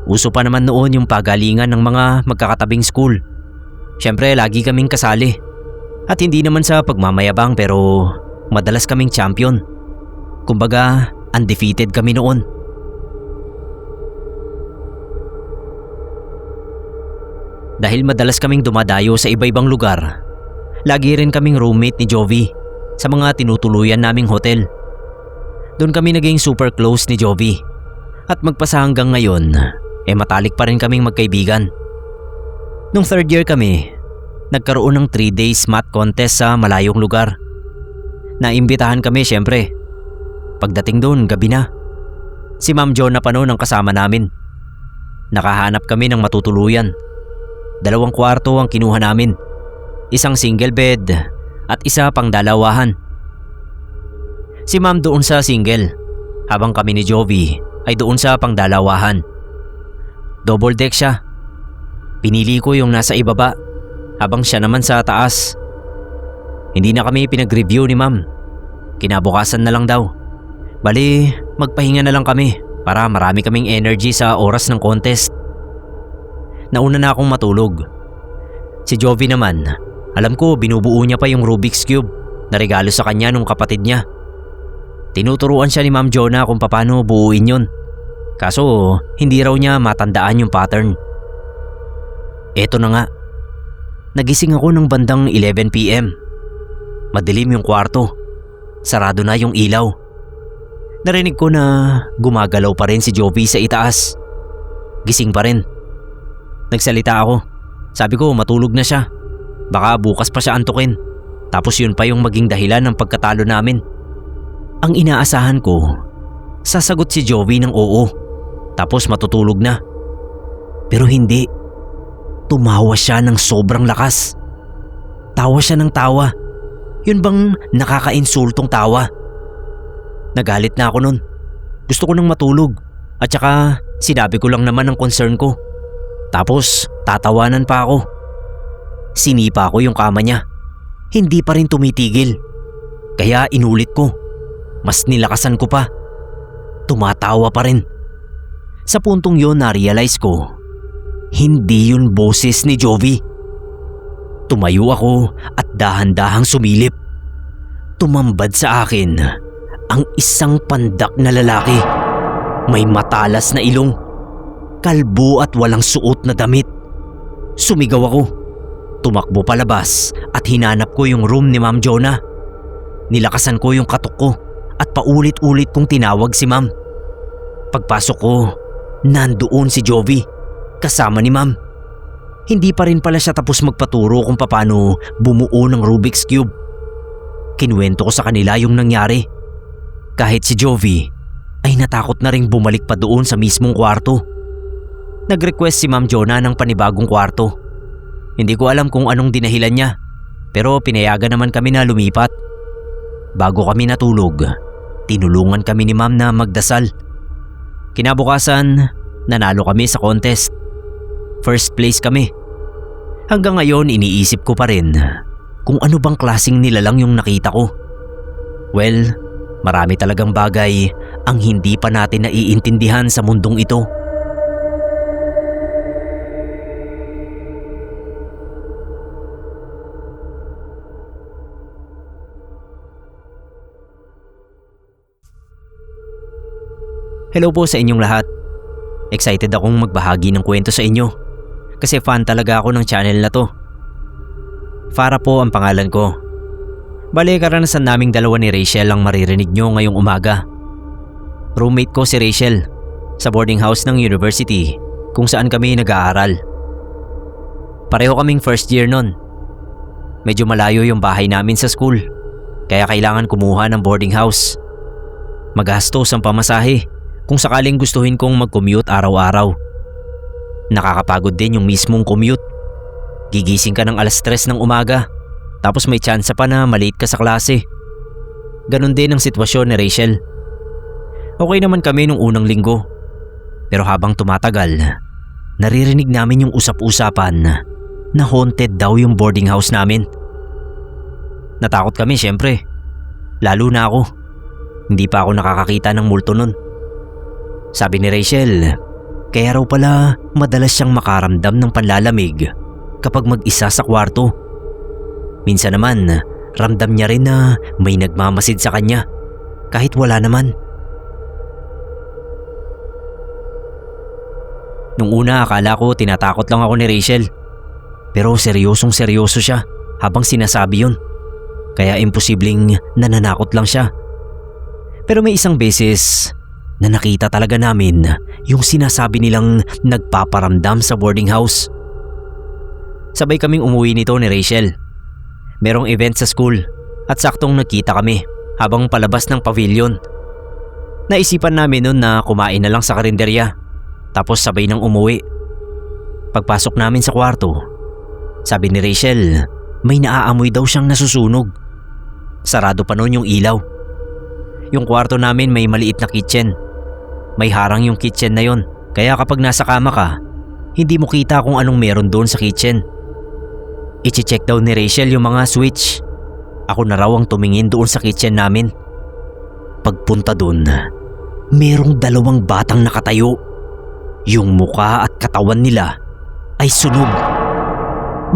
Uso pa naman noon yung pagalingan ng mga magkakatabing school. Siyempre lagi kaming kasali. At hindi naman sa pagmamayabang pero madalas kaming champion. Kumbaga undefeated kami noon. Dahil madalas kaming dumadayo sa iba-ibang lugar, lagi rin kaming roommate ni Jovi sa mga tinutuluyan naming hotel. Doon kami naging super close ni Jovi. At magpasa hanggang ngayon, matalik pa rin kaming magkaibigan. Nung third year kami, nagkaroon ng 3 days math contest sa malayong lugar. Naimbitahan kami syempre. Pagdating doon, gabi na. Si Ma'am Jonah pa noon ang kasama namin. Nakahanap kami ng matutuluyan. 2 kwarto ang kinuha namin. Isang single bed at isa pang dalawahan. Si Ma'am doon sa single, habang kami ni Jovi ay doon sa pangdalawahan. Double deck siya. Pinili ko yung nasa ibaba, habang siya naman sa taas. Hindi na kami pinag-review ni Ma'am. Kinabukasan na lang daw. Bali, magpahinga na lang kami para marami kaming energy sa oras ng contest. Nauna na akong matulog. Si Jovi naman, alam ko binubuo niya pa yung Rubik's Cube na regalo sa kanya nung kapatid niya. Tinuturuan siya ni Ma'am Jonah kung paano buuin yun. Kaso hindi raw niya matandaan yung pattern. Eto na nga. Nagising ako ng bandang 11 PM. Madilim yung kwarto. Sarado na yung ilaw. Narinig ko na gumagalaw pa rin si Jovi sa itaas. Gising pa rin. Nagsalita ako. Sabi ko matulog na siya. Baka bukas pa siya antukin. Tapos yun pa yung maging dahilan ng pagkatalo namin. Ang inaasahan ko, sasagot si Jovi ng oo. Tapos matutulog na. Pero hindi. Tumawa siya ng sobrang lakas. Tawa siya ng tawa. Yun bang nakakainsultong tawa? Nagalit na ako nun. Gusto ko nang matulog. At saka sinabi ko lang naman ang concern ko. Tapos tatawanan pa ako. Sinipa ko yung kama niya. Hindi pa rin tumitigil. Kaya inulit ko. Mas nilakasan ko pa. Tumatawa pa rin. Sa puntong yun na-realize ko, hindi yun boses ni Jovi. Tumayo ako at dahan-dahang sumilip. Tumambad sa akin ang isang pandak na lalaki. May matalas na ilong, kalbo at walang suot na damit. Sumigaw ako. Tumakbo palabas at hinanap ko yung room ni Ma'am Jonah. Nilakasan ko yung katok ko at paulit-ulit kong tinawag si Ma'am. Pagpasok ko, nandoon si Jovi kasama ni Ma'am. Hindi pa rin pala siya tapos magpaturo kung paano bumuo ng Rubik's Cube. Kinuwento ko sa kanila yung nangyari. Kahit si Jovi ay natakot na ring bumalik pa doon sa mismong kwarto. Nag-request si Ma'am Jonah ng panibagong kwarto. Hindi ko alam kung anong dinahilan niya, pero pinayagan naman kami na lumipat. Bago kami natulog, tinulungan kami ni Ma'am na magdasal. Kinabukasan, nanalo kami sa contest. First place kami. Hanggang ngayon iniisip ko pa rin kung ano bang klaseng nilalang yung nakita ko. Well, marami talagang bagay ang hindi pa natin naiintindihan sa mundong ito. Hello po sa inyong lahat. Excited akong magbahagi ng kwento sa inyo kasi fan talaga ako ng channel na to. Farah po ang pangalan ko. Bale, karanasan naming dalawa ni Rachel ang maririnig nyo ngayong umaga. Roommate ko si Rachel sa boarding house ng university kung saan kami nag-aaral. Pareho kaming first year nun. Medyo malayo yung bahay namin sa school kaya kailangan kumuha ng boarding house. Magastos ang pamasahe kung sakaling gustuhin kong mag-commute araw-araw. Nakakapagod din yung mismong commute. Gigising ka ng alas 3 ng umaga tapos may tsansa pa na malate ka sa klase. Ganon din ang sitwasyon ni Rachel. Okay naman kami nung unang linggo. Pero habang tumatagal, naririnig namin yung usap-usapan na haunted daw yung boarding house namin. Natakot kami syempre. Lalo na ako. Hindi pa ako nakakakita ng multo nun. Sabi ni Rachel, kaya raw pala madalas siyang makaramdam ng panlalamig kapag mag-isa sa kwarto. Minsan naman, ramdam niya rin na may nagmamasid sa kanya kahit wala naman. Nung una akala ko tinatakot lang ako ni Rachel. Pero seryosong seryoso siya habang sinasabi yun. Kaya imposibleng nananakot lang siya. Pero may isang beses na nakita talaga namin yung sinasabi nilang nagpaparamdam sa boarding house. Sabay kaming umuwi nito ni Rachel. Merong event sa school at saktong nagkita kami habang palabas ng pavilion. Naisipan namin noon na kumain na lang sa karinderya tapos sabay nang umuwi. Pagpasok namin sa kwarto, sabi ni Rachel may naaamoy daw siyang nasusunog. Sarado pa noon yung ilaw. Yung kwarto namin may maliit na kitchen. May harang yung kitchen na yon kaya kapag nasa kama ka, hindi mo kita kung anong meron doon sa kitchen. I-check daw ni Rachel yung mga switch. Ako na raw ang tumingin doon sa kitchen namin. Pagpunta doon, merong dalawang batang nakatayo. Yung muka at katawan nila ay sunog.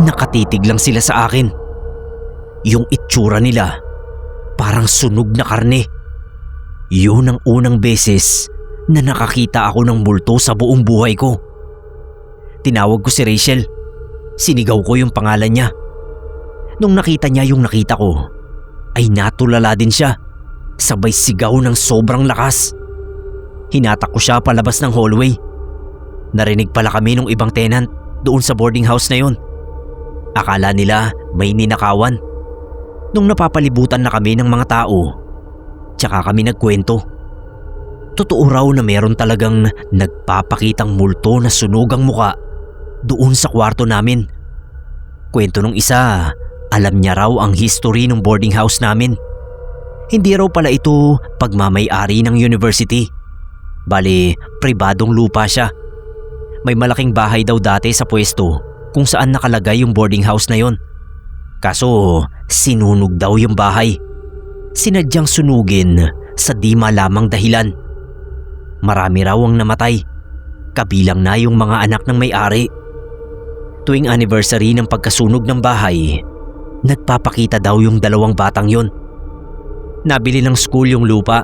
Nakatitig lang sila sa akin. Yung itsura nila, parang sunog na karne. Yun ang unang beses na nakakita ako ng multo sa buong buhay ko. Tinawag ko si Rachel. Sinigaw ko yung pangalan niya. Nung nakita niya yung nakita ko, ay natulala din siya. Sabay sigaw ng sobrang lakas. Hinatak ko siya palabas ng hallway. Narinig pala kami ng ibang tenant doon sa boarding house na yon. Akala nila may ninakawan. Nung napapalibutan na kami ng mga tao, tsaka kami nagkwento. Totoo raw na meron talagang nagpapakitang multo na sunog ang muka doon sa kwarto namin. Kwento nung isa, alam niya raw ang history ng boarding house namin. Hindi raw pala ito pagmamay-ari ng university. Bali, pribadong lupa siya. May malaking bahay daw dati sa pwesto kung saan nakalagay yung boarding house na yon. Kaso, sinunog daw yung bahay. Sinadyang sunugin sa di malamang dahilan. Marami raw ang namatay. Kabilang na yung mga anak ng may-ari. Tuwing anniversary ng pagkasunog ng bahay, nagpapakita daw yung dalawang batang yon. Nabili ng school yung lupa.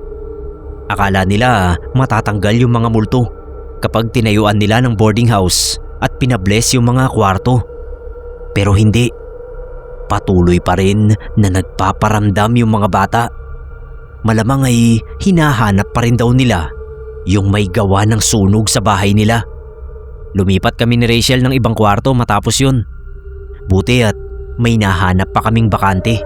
Akala nila matatanggal yung mga multo kapag tinayuan nila ng boarding house at pinabless yung mga kwarto. Pero hindi. Patuloy pa rin na nagpaparamdam yung mga bata. Malamang ay hinahanap pa rin daw nila yung may gawa ng sunog sa bahay nila. Lumipat kami ni Rachel ng ibang kwarto matapos yun. Buti at may nahanap pa kaming bakante.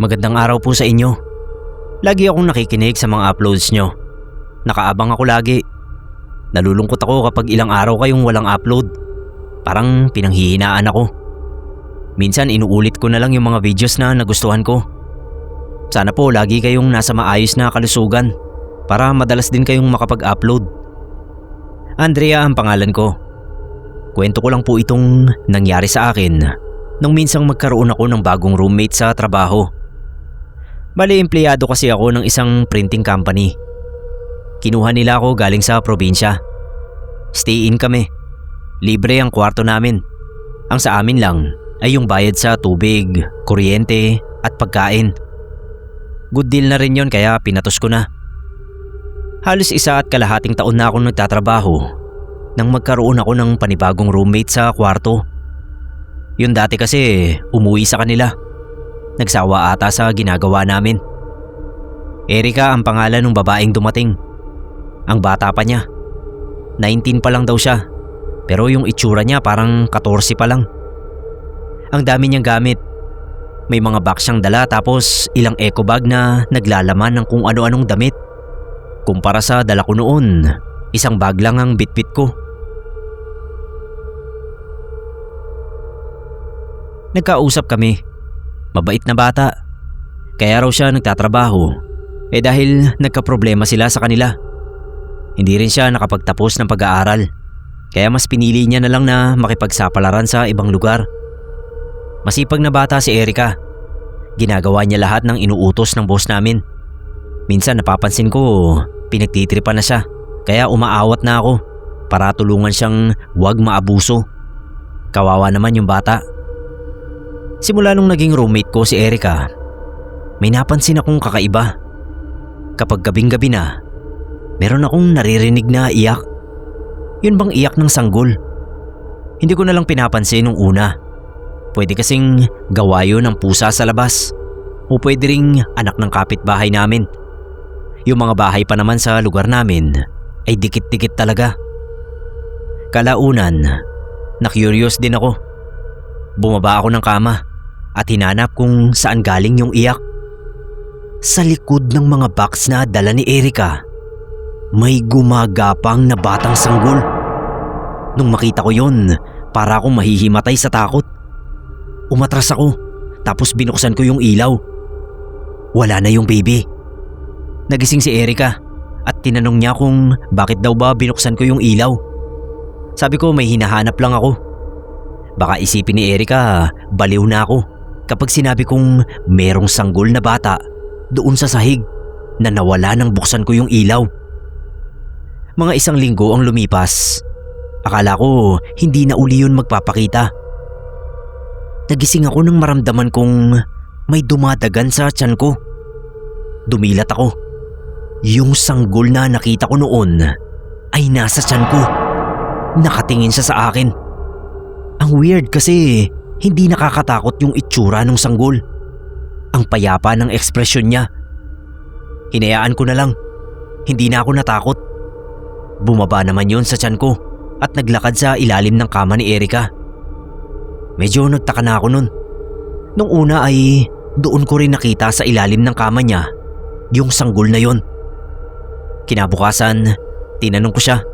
Magandang araw po sa inyo. Lagi akong nakikinig sa mga uploads nyo. Nakaabang ako lagi. Nalulungkot ako kapag ilang araw kayong walang upload. Parang pinanghihinaan ako. Minsan inuulit ko na lang yung mga videos na nagustuhan ko. Sana po lagi kayong nasa maayos na kalusugan para madalas din kayong makapag-upload. Andrea ang pangalan ko. Kwento ko lang po itong nangyari sa akin nung minsang magkaroon ako ng bagong roommate sa trabaho. Bali, empleyado kasi ako ng isang printing company. Kinuha nila ako galing sa probinsya. Stay in kami. Libre ang kwarto namin. Ang sa amin lang ay yung bayad sa tubig, kuryente at pagkain. Good deal na rin yon kaya pinatos ko na. Halos 1.5 taon na akong nagtatrabaho nang magkaroon ako ng panibagong roommate sa kwarto. Yun dati kasi umuwi sa kanila. Nagsawa ata sa ginagawa namin. Erika ang pangalan ng babaeng dumating. Ang bata pa niya. 19 pa lang daw siya. Pero yung itsura niya parang 14 pa lang. Ang dami niyang gamit. May mga box siyang dala tapos ilang eco bag na naglalaman ng kung ano-anong damit. Kumpara sa dala ko noon, isang bag lang ang bitbit ko. Nagkausap kami. Mabait na bata. Kaya raw siya nagtatrabaho. Dahil nagkaproblema sila sa kanila. Hindi rin siya nakapagtapos ng pag-aaral. Kaya mas pinili niya na lang na makipagsapalaran sa ibang lugar. Masipag na bata si Erika. Ginagawa niya lahat ng inuutos ng boss namin. Minsan napapansin ko pinagtitripan na siya. Kaya umaawat na ako para tulungan siyang huwag maabuso. Kawawa naman yung bata. Simula nung naging roommate ko si Erika, may napansin akong kakaiba. Kapag gabing-gabi na, meron akong naririnig na iyak. Yun bang iyak ng sanggol? Hindi ko na lang pinapansin nung una. Pwede kasing gawa yun ng pusa sa labas. O pwede ring anak ng kapitbahay namin. Yung mga bahay pa naman sa lugar namin ay dikit-dikit talaga. Kalaunan, na-curious din ako. Bumaba ako ng kama at hinanap kung saan galing yung iyak. Sa likod ng mga box na dala ni Erika, may gumagapang na batang sanggol. Nung makita ko yun, para akong mahihimatay sa takot. Umatras ako, tapos binuksan ko yung ilaw. Wala na yung baby. Nagising si Erika at tinanong niya kung bakit daw ba binuksan ko yung ilaw. Sabi ko may hinahanap lang ako. Baka isipin ni Erika baliw na ako kapag sinabi kong merong sanggol na bata doon sa sahig na nawala nang buksan ko yung ilaw. Mga 1 linggo ang lumipas. Akala ko hindi na uli yun magpapakita. Nagising ako nang maramdaman kong may dumadagan sa tiyan ko. Dumilat ako. Yung sanggol na nakita ko noon ay nasa tiyan ko. Nakatingin siya sa akin. Ang weird kasi hindi nakakatakot yung itsura ng sanggol. Ang payapa ng ekspresyon niya. Hinayaan ko na lang. Hindi na ako natakot. Bumaba naman yun sa tiyan ko at naglakad sa ilalim ng kama ni Erika. Medyo nagtaka na ako nun. Nung una ay doon ko rin nakita sa ilalim ng kama niya yung sanggol na yon. Kinabukasan, tinanong ko siya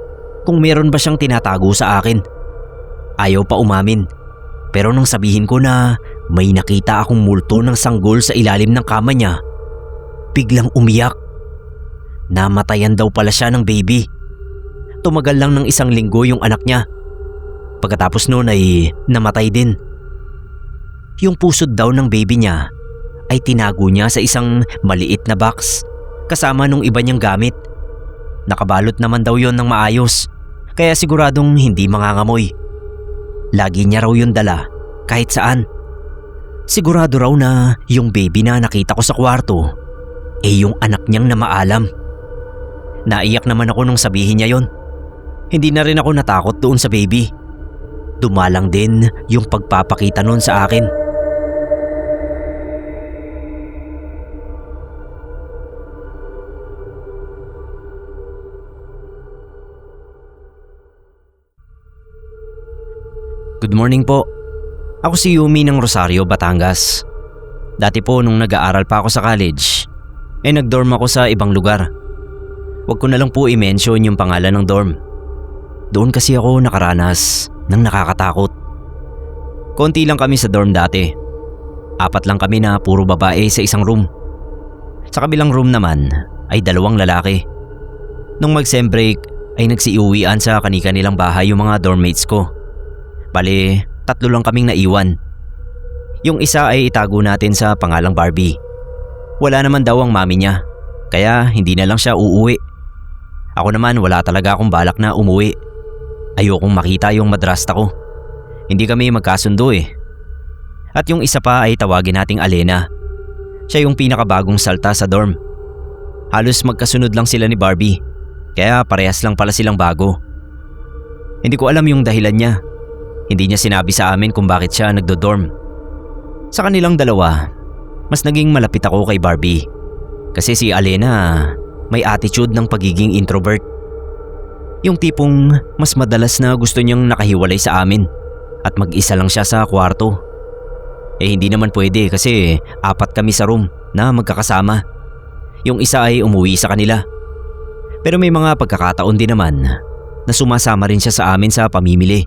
kung meron ba siyang tinatago sa akin. Ayaw pa umamin. Pero nung sabihin ko na may nakita akong multo ng sanggol sa ilalim ng kama niya, biglang umiyak. Namatayan daw pala siya ng baby. Tumagal lang ng 1 linggo yung anak niya. Pagkatapos noon ay namatay din. Yung pusod daw ng baby niya ay tinago niya sa isang maliit na box kasama nung iba niyang gamit. Nakabalot naman daw yon ng maayos, kaya siguradong hindi mangangamoy. Lagi niya raw yun dala kahit saan. Sigurado raw na yung baby na nakita ko sa kwarto yung anak niyang na maalam. Naiyak naman ako nung sabihin niya yon. Hindi na rin ako natakot doon sa baby. Dumalang din yung pagpapakita nun sa akin. Good morning po. Ako si Yumi ng Rosario, Batangas. Dati po nung nag-aaral pa ako sa college, nag-dorm ako sa ibang lugar. Huwag ko na lang po i-mention yung pangalan ng dorm. Doon kasi ako nakaranas ng nakakatakot. Konti lang kami sa dorm dati. 4 lang kami na puro babae sa isang room. Sa kabilang room naman ay 2 lalaki. Nung mag-sem break ay nagsiuwian sa kani-kanilang bahay yung mga dormmates ko. Bale, 3 lang kaming naiwan. Yung isa ay itago natin sa pangalang Barbie. Wala naman daw ang mami niya, kaya hindi na lang siya uuwi. Ako naman wala talaga akong balak na umuwi. Ayokong makita yung madrasta ko. Hindi kami magkasundo eh. At yung isa pa ay tawagin nating Alena. Siya yung pinakabagong salta sa dorm. Halos magkasunod lang sila ni Barbie, kaya parehas lang pala silang bago. Hindi ko alam yung dahilan niya. Hindi niya sinabi sa amin kung bakit siya nagdo-dorm. Sa kanilang dalawa, mas naging malapit ako kay Barbie. Kasi si Alena may attitude ng pagiging introvert. Yung tipong mas madalas na gusto niyang nakahiwalay sa amin at mag-isa lang siya sa kwarto. Hindi naman pwede kasi 4 kami sa room na magkakasama. Yung isa ay umuwi sa kanila. Pero may mga pagkakataon din naman na sumasama rin siya sa amin sa pamimili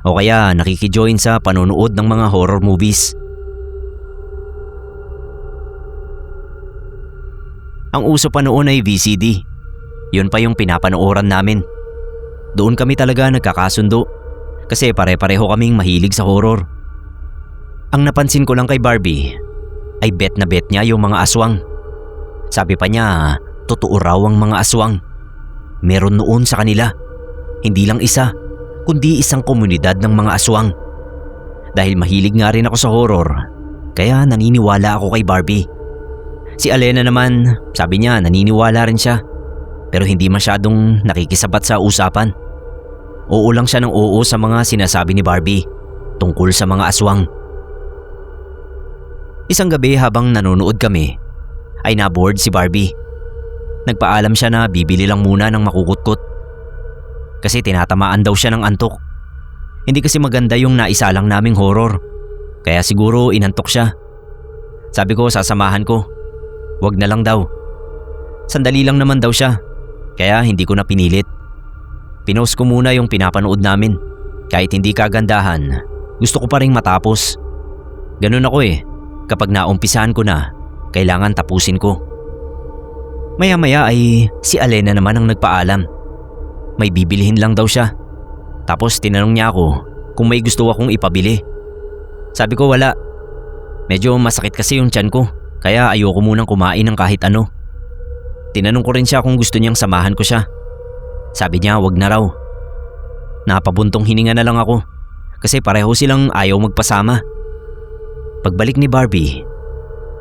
o kaya nakikijoin sa panonood ng mga horror movies. Ang uso pa noon ay VCD. Yun pa yung pinapanooran namin. Doon kami talaga nagkakasundo kasi pare-pareho kaming mahilig sa horror. Ang napansin ko lang kay Barbie ay bet na bet niya yung mga aswang. Sabi pa niya, totoo raw ang mga aswang. Meron noon sa kanila. Hindi lang isa, kundi isang komunidad ng mga aswang. Dahil mahilig nga rin ako sa horror, kaya naniniwala ako kay Barbie. Si Alena naman, sabi niya naniniwala rin siya. Pero hindi masyadong nakikisabat sa usapan. Oo lang siya ng oo sa mga sinasabi ni Barbie tungkol sa mga aswang. Isang gabi habang nanonood kami, ay naboard si Barbie. Nagpaalam siya na bibili lang muna ng makukutkot. Kasi tinatamaan daw siya ng antok. Hindi kasi maganda yung naisalang naming horror. Kaya siguro inantok siya. Sabi ko sasamahan ko. Wag na lang daw. Sandali lang naman daw siya. Kaya hindi ko na pinilit. Pinost ko muna yung pinapanood namin. Kahit hindi kagandahan, gusto ko pa rin matapos. Ganun ako Kapag naumpisahan ko na, kailangan tapusin ko. Maya-maya ay si Alena naman ang nagpaalam. May bibilihin lang daw siya. Tapos tinanong niya ako kung may gusto akong ipabili. Sabi ko wala. Medyo masakit kasi yung tiyan ko, kaya ayoko munang kumain ng kahit ano. Tinanong ko rin siya kung gusto niyang samahan ko siya. Sabi niya wag na raw. Napabuntong hininga na lang ako kasi pareho silang ayaw magpasama. Pagbalik ni Barbie,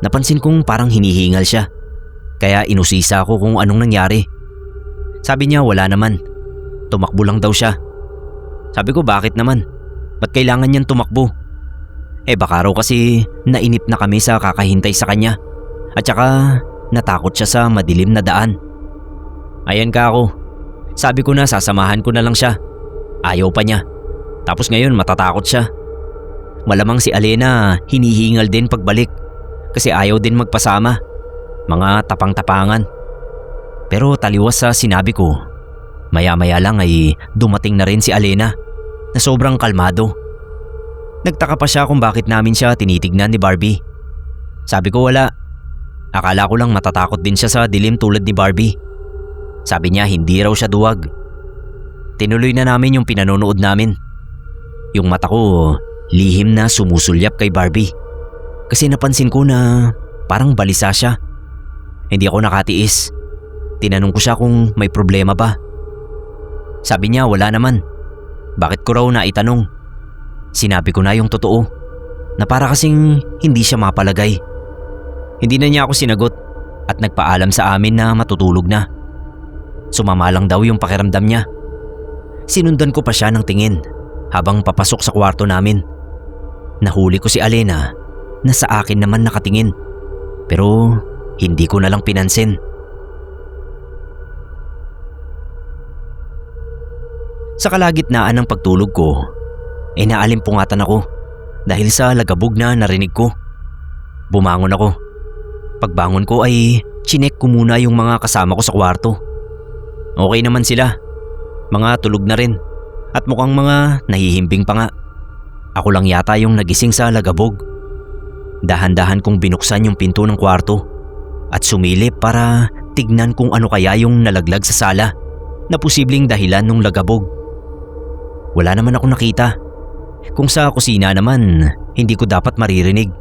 napansin kong parang hinihingal siya. Kaya inusisa ako kung anong nangyari. Sabi niya wala naman. Tumakbo lang daw siya. Sabi ko bakit naman? Ba't kailangan niyang tumakbo? Baka raw kasi nainip na kami sa kakahintay sa kanya. At saka natakot siya sa madilim na daan. Ayan ka ako. Sabi ko na sasamahan ko na lang siya. Ayaw pa niya. Tapos ngayon matatakot siya. Malamang si Alena hinihingal din pagbalik kasi ayaw din magpasama. Mga tapang-tapangan. Pero taliwas sa sinabi ko, maya-maya lang ay dumating na rin si Alena na sobrang kalmado. Nagtaka pa siya kung bakit namin siya tinitignan ni Barbie. Sabi ko wala. Akala ko lang matatakot din siya sa dilim tulad ni Barbie. Sabi niya hindi raw siya duwag. Tinuloy na namin yung pinanonood namin. Yung mata ko lihim na sumusulyap kay Barbie. Kasi napansin ko na parang balisa siya. Hindi ako nakatiis. Tinanong ko siya kung may problema ba. Sabi niya wala naman. Bakit ko raw naitanong? Sinabi ko na yung totoo. Na para kasing hindi siya mapalagay. Hindi na niya ako sinagot at nagpaalam sa amin na matutulog na. Sumama lang daw yung pakiramdam niya. Sinundan ko pa siya ng tingin habang papasok sa kwarto namin. Nahuli ko si Alena na sa akin naman nakatingin. Pero hindi ko na lang pinansin. Sa kalagitnaan ng pagtulog ko, naalimpungatan ako dahil sa lagabog na narinig ko. Bumangon ako. Pagbangon ko ay chinek ko muna yung mga kasama ko sa kwarto. Okay naman sila. Mga tulog na rin at mukhang mga nahihimbing pa nga. Ako lang yata yung nagising sa lagabog. Dahan-dahan kong binuksan yung pinto ng kwarto at sumilip para tignan kung ano kaya yung nalaglag sa sala na posibleng dahilan ng lagabog. Wala naman ako nakita. Kung sa kusina naman, hindi ko dapat maririnig.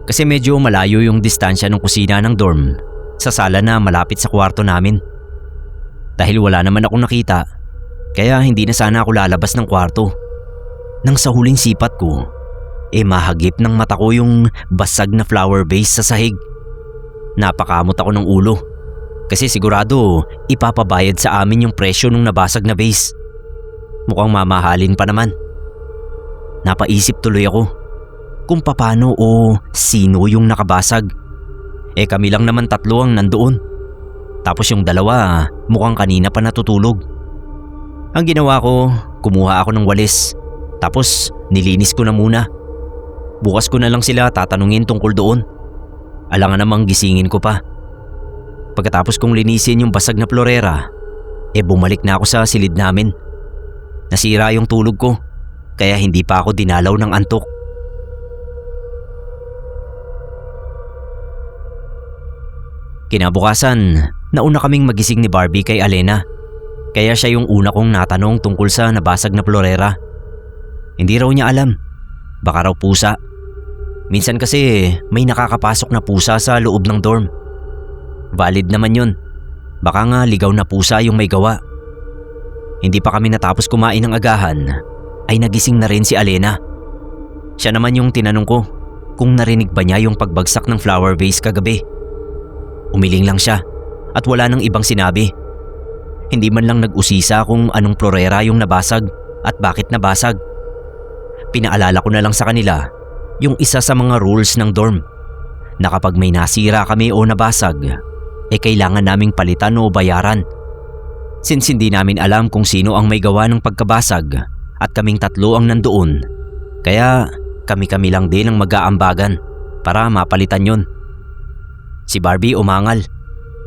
Kasi medyo malayo yung distansya ng kusina ng dorm sa sala na malapit sa kwarto namin. Dahil wala naman akong nakita, kaya hindi na sana ako lalabas ng kwarto. Nang sa huling sipat ko, mahagip ng mata ko yung basag na flower vase sa sahig Napakamot ako ng ulo. Kasi sigurado ipapabayad sa amin yung presyo ng nabasag na vase. Mukhang mamahalin pa naman. Napaisip tuloy ako kung paano o sino yung nakabasag. Kami lang naman 3 ang nandoon. Tapos yung 2 mukhang kanina pa natutulog. Ang ginawa ko, kumuha ako ng walis. Tapos nilinis ko na muna. Bukas ko na lang sila tatanungin tungkol doon. Alangan namang gisingin ko pa. Pagkatapos kong linisin yung basag na florera, bumalik na ako sa silid namin. Nasira yung tulog ko, kaya hindi pa ako dinalaw ng antok. Kinabukasan, nauna kaming magising ni Barbie kay Alena. Kaya siya yung una kong natanong tungkol sa nabasag na florera. Hindi raw niya alam. Baka raw pusa. Minsan kasi may nakakapasok na pusa sa loob ng dorm. Valid naman yun. Baka nga ligaw na pusa yung may gawa. Hindi pa kami natapos kumain ng agahan ay nagising na rin si Alena. Siya naman yung tinanong ko kung narinig ba niya yung pagbagsak ng flower vase kagabi. Umiling lang siya at wala nang ibang sinabi. Hindi man lang nag-usisa kung anong florera yung nabasag at bakit nabasag. Pinaalala ko na lang sa kanila yung isa sa mga rules ng dorm na kapag may nasira kami o nabasag, kailangan naming palitan o bayaran. Since hindi namin alam kung sino ang may gawa ng pagkabasag at kaming 3 ang nandoon, kaya kami-kami lang din ang mag-aambagan para mapalitan yun. Si Barbie umangal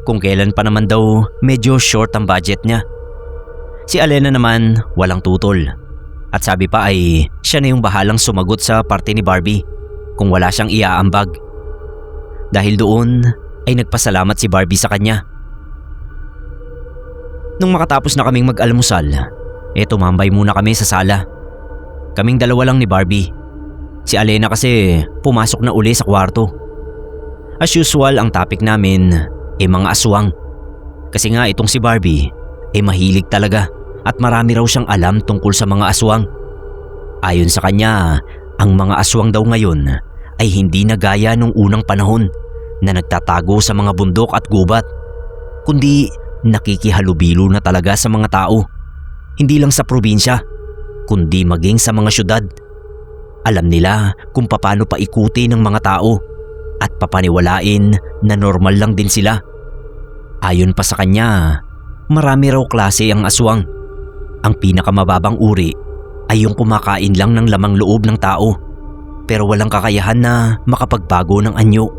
kung kailan pa naman daw medyo short ang budget niya. Si Alena naman walang tutol. At sabi pa ay siya na yung bahalang sumagot sa parte ni Barbie kung wala siyang iaambag. Dahil doon ay nagpasalamat si Barbie sa kanya. Nung makatapos na kaming mag-almusal, tumambay muna kami sa sala. Kaming 2 lang ni Barbie. Si Alena kasi pumasok na uli sa kwarto. As usual ang topic namin mga aswang. Kasi nga itong si Barbie mahilig talaga. At marami raw siyang alam tungkol sa mga aswang. Ayon sa kanya, ang mga aswang daw ngayon ay hindi na gaya nung unang panahon na nagtatago sa mga bundok at gubat, kundi nakikihalubilo na talaga sa mga tao. Hindi lang sa probinsya, kundi maging sa mga syudad. Alam nila kung paano paikuti ng mga tao at papaniwalain na normal lang din sila. Ayon pa sa kanya, marami raw klase ang aswang. Ang pinakamababang uri ay yung kumakain lang ng lamang loob ng tao pero walang kakayahan na makapagbago ng anyo.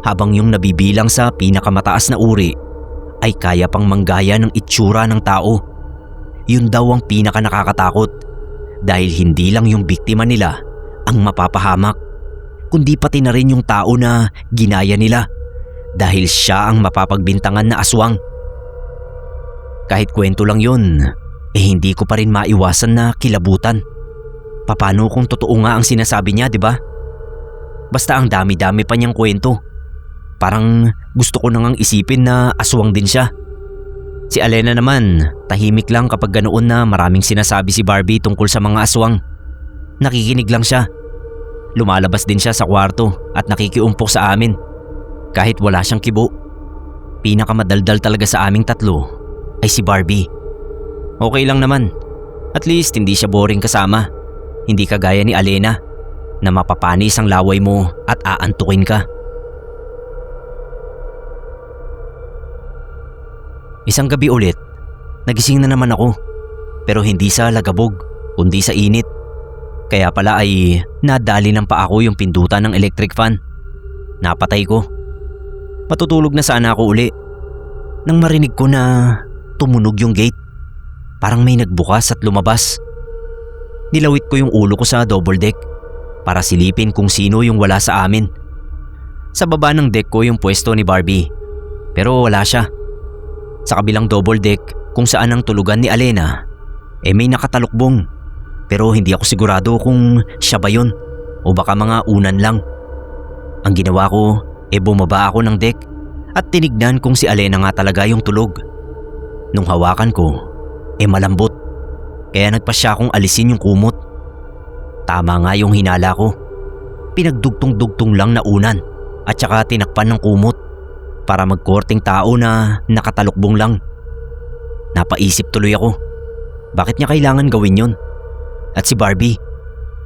Habang yung nabibilang sa pinakamataas na uri ay kaya pang manggaya ng itsura ng tao. Yun daw ang pinaka nakakatakot dahil hindi lang yung biktima nila ang mapapahamak, kundi pati na rin yung tao na ginaya nila dahil siya ang mapapagbintangan na aswang. Kahit kwento lang yun, hindi ko pa rin maiwasan na kilabutan. Paano kung totoo nga ang sinasabi niya, di ba? Basta ang dami-dami pa niyang kwento. Parang gusto ko nang isipin na aswang din siya. Si Alena naman, tahimik lang kapag ganoon na maraming sinasabi si Barbie tungkol sa mga aswang. Nakikinig lang siya. Lumalabas din siya sa kwarto at nakikiumpok sa amin. Kahit wala siyang kibo. Pinakamadaldal talaga sa aming 3 ay si Barbie. Okay lang naman. At least hindi siya boring kasama. Hindi kagaya ni Alena na mapapanis ang laway mo at aantukin ka. Isang gabi ulit, nagising na naman ako. Pero hindi sa lagabog, kundi sa init. Kaya pala ay nadali ng pa ako yung pindutan ng electric fan. Napatay ko. Matutulog na sana ako uli nang marinig ko na tumunog yung gate. Parang may nagbukas at lumabas. Nilawit ko yung ulo ko sa double deck para silipin kung sino yung wala sa amin. Sa baba ng deck ko yung pwesto ni Barbie, pero wala siya. Sa kabilang double deck kung saan ang tulugan ni Alena, may nakatalukbong. Pero hindi ako sigurado kung siya ba yun o baka mga unan lang. Ang ginawa ko, bumaba ako ng deck at tinignan kung si Alena nga talaga yung tulog. Nung hawakan ko, malambot. Kaya nagpasya akong alisin yung kumot. Tama nga yung hinala ko. Pinagdugtong-dugtong lang na unan at saka tinakpan ng kumot. para magkorting tao na nakatalukbong lang. Napaisip tuloy ako. Bakit niya kailangan gawin yon? At si Barbie,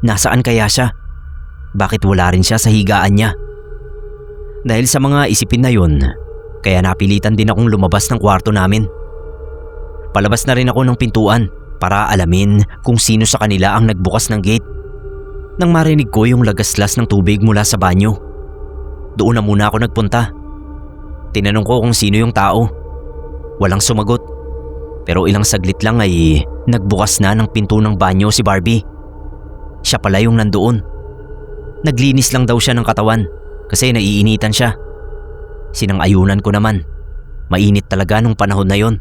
nasaan kaya siya? Bakit wala rin siya sa higaan niya? Dahil sa mga isipin na yon, kaya napilitan din akong lumabas ng kwarto namin. Palabas na rin ako ng pintuan para alamin kung sino sa kanila ang nagbukas ng gate. Nang marinig ko yung lagaslas ng tubig mula sa banyo, doon na muna ako nagpunta. Tinanong ko kung sino yung tao. Walang sumagot. Pero ilang saglit lang ay nagbukas na ng pinto ng banyo si Barbie. Siya pala yung nandoon. Naglinis lang daw siya ng katawan kasi naiinitan siya. Sinang-ayunan ko naman. Mainit talaga nung panahon na yon.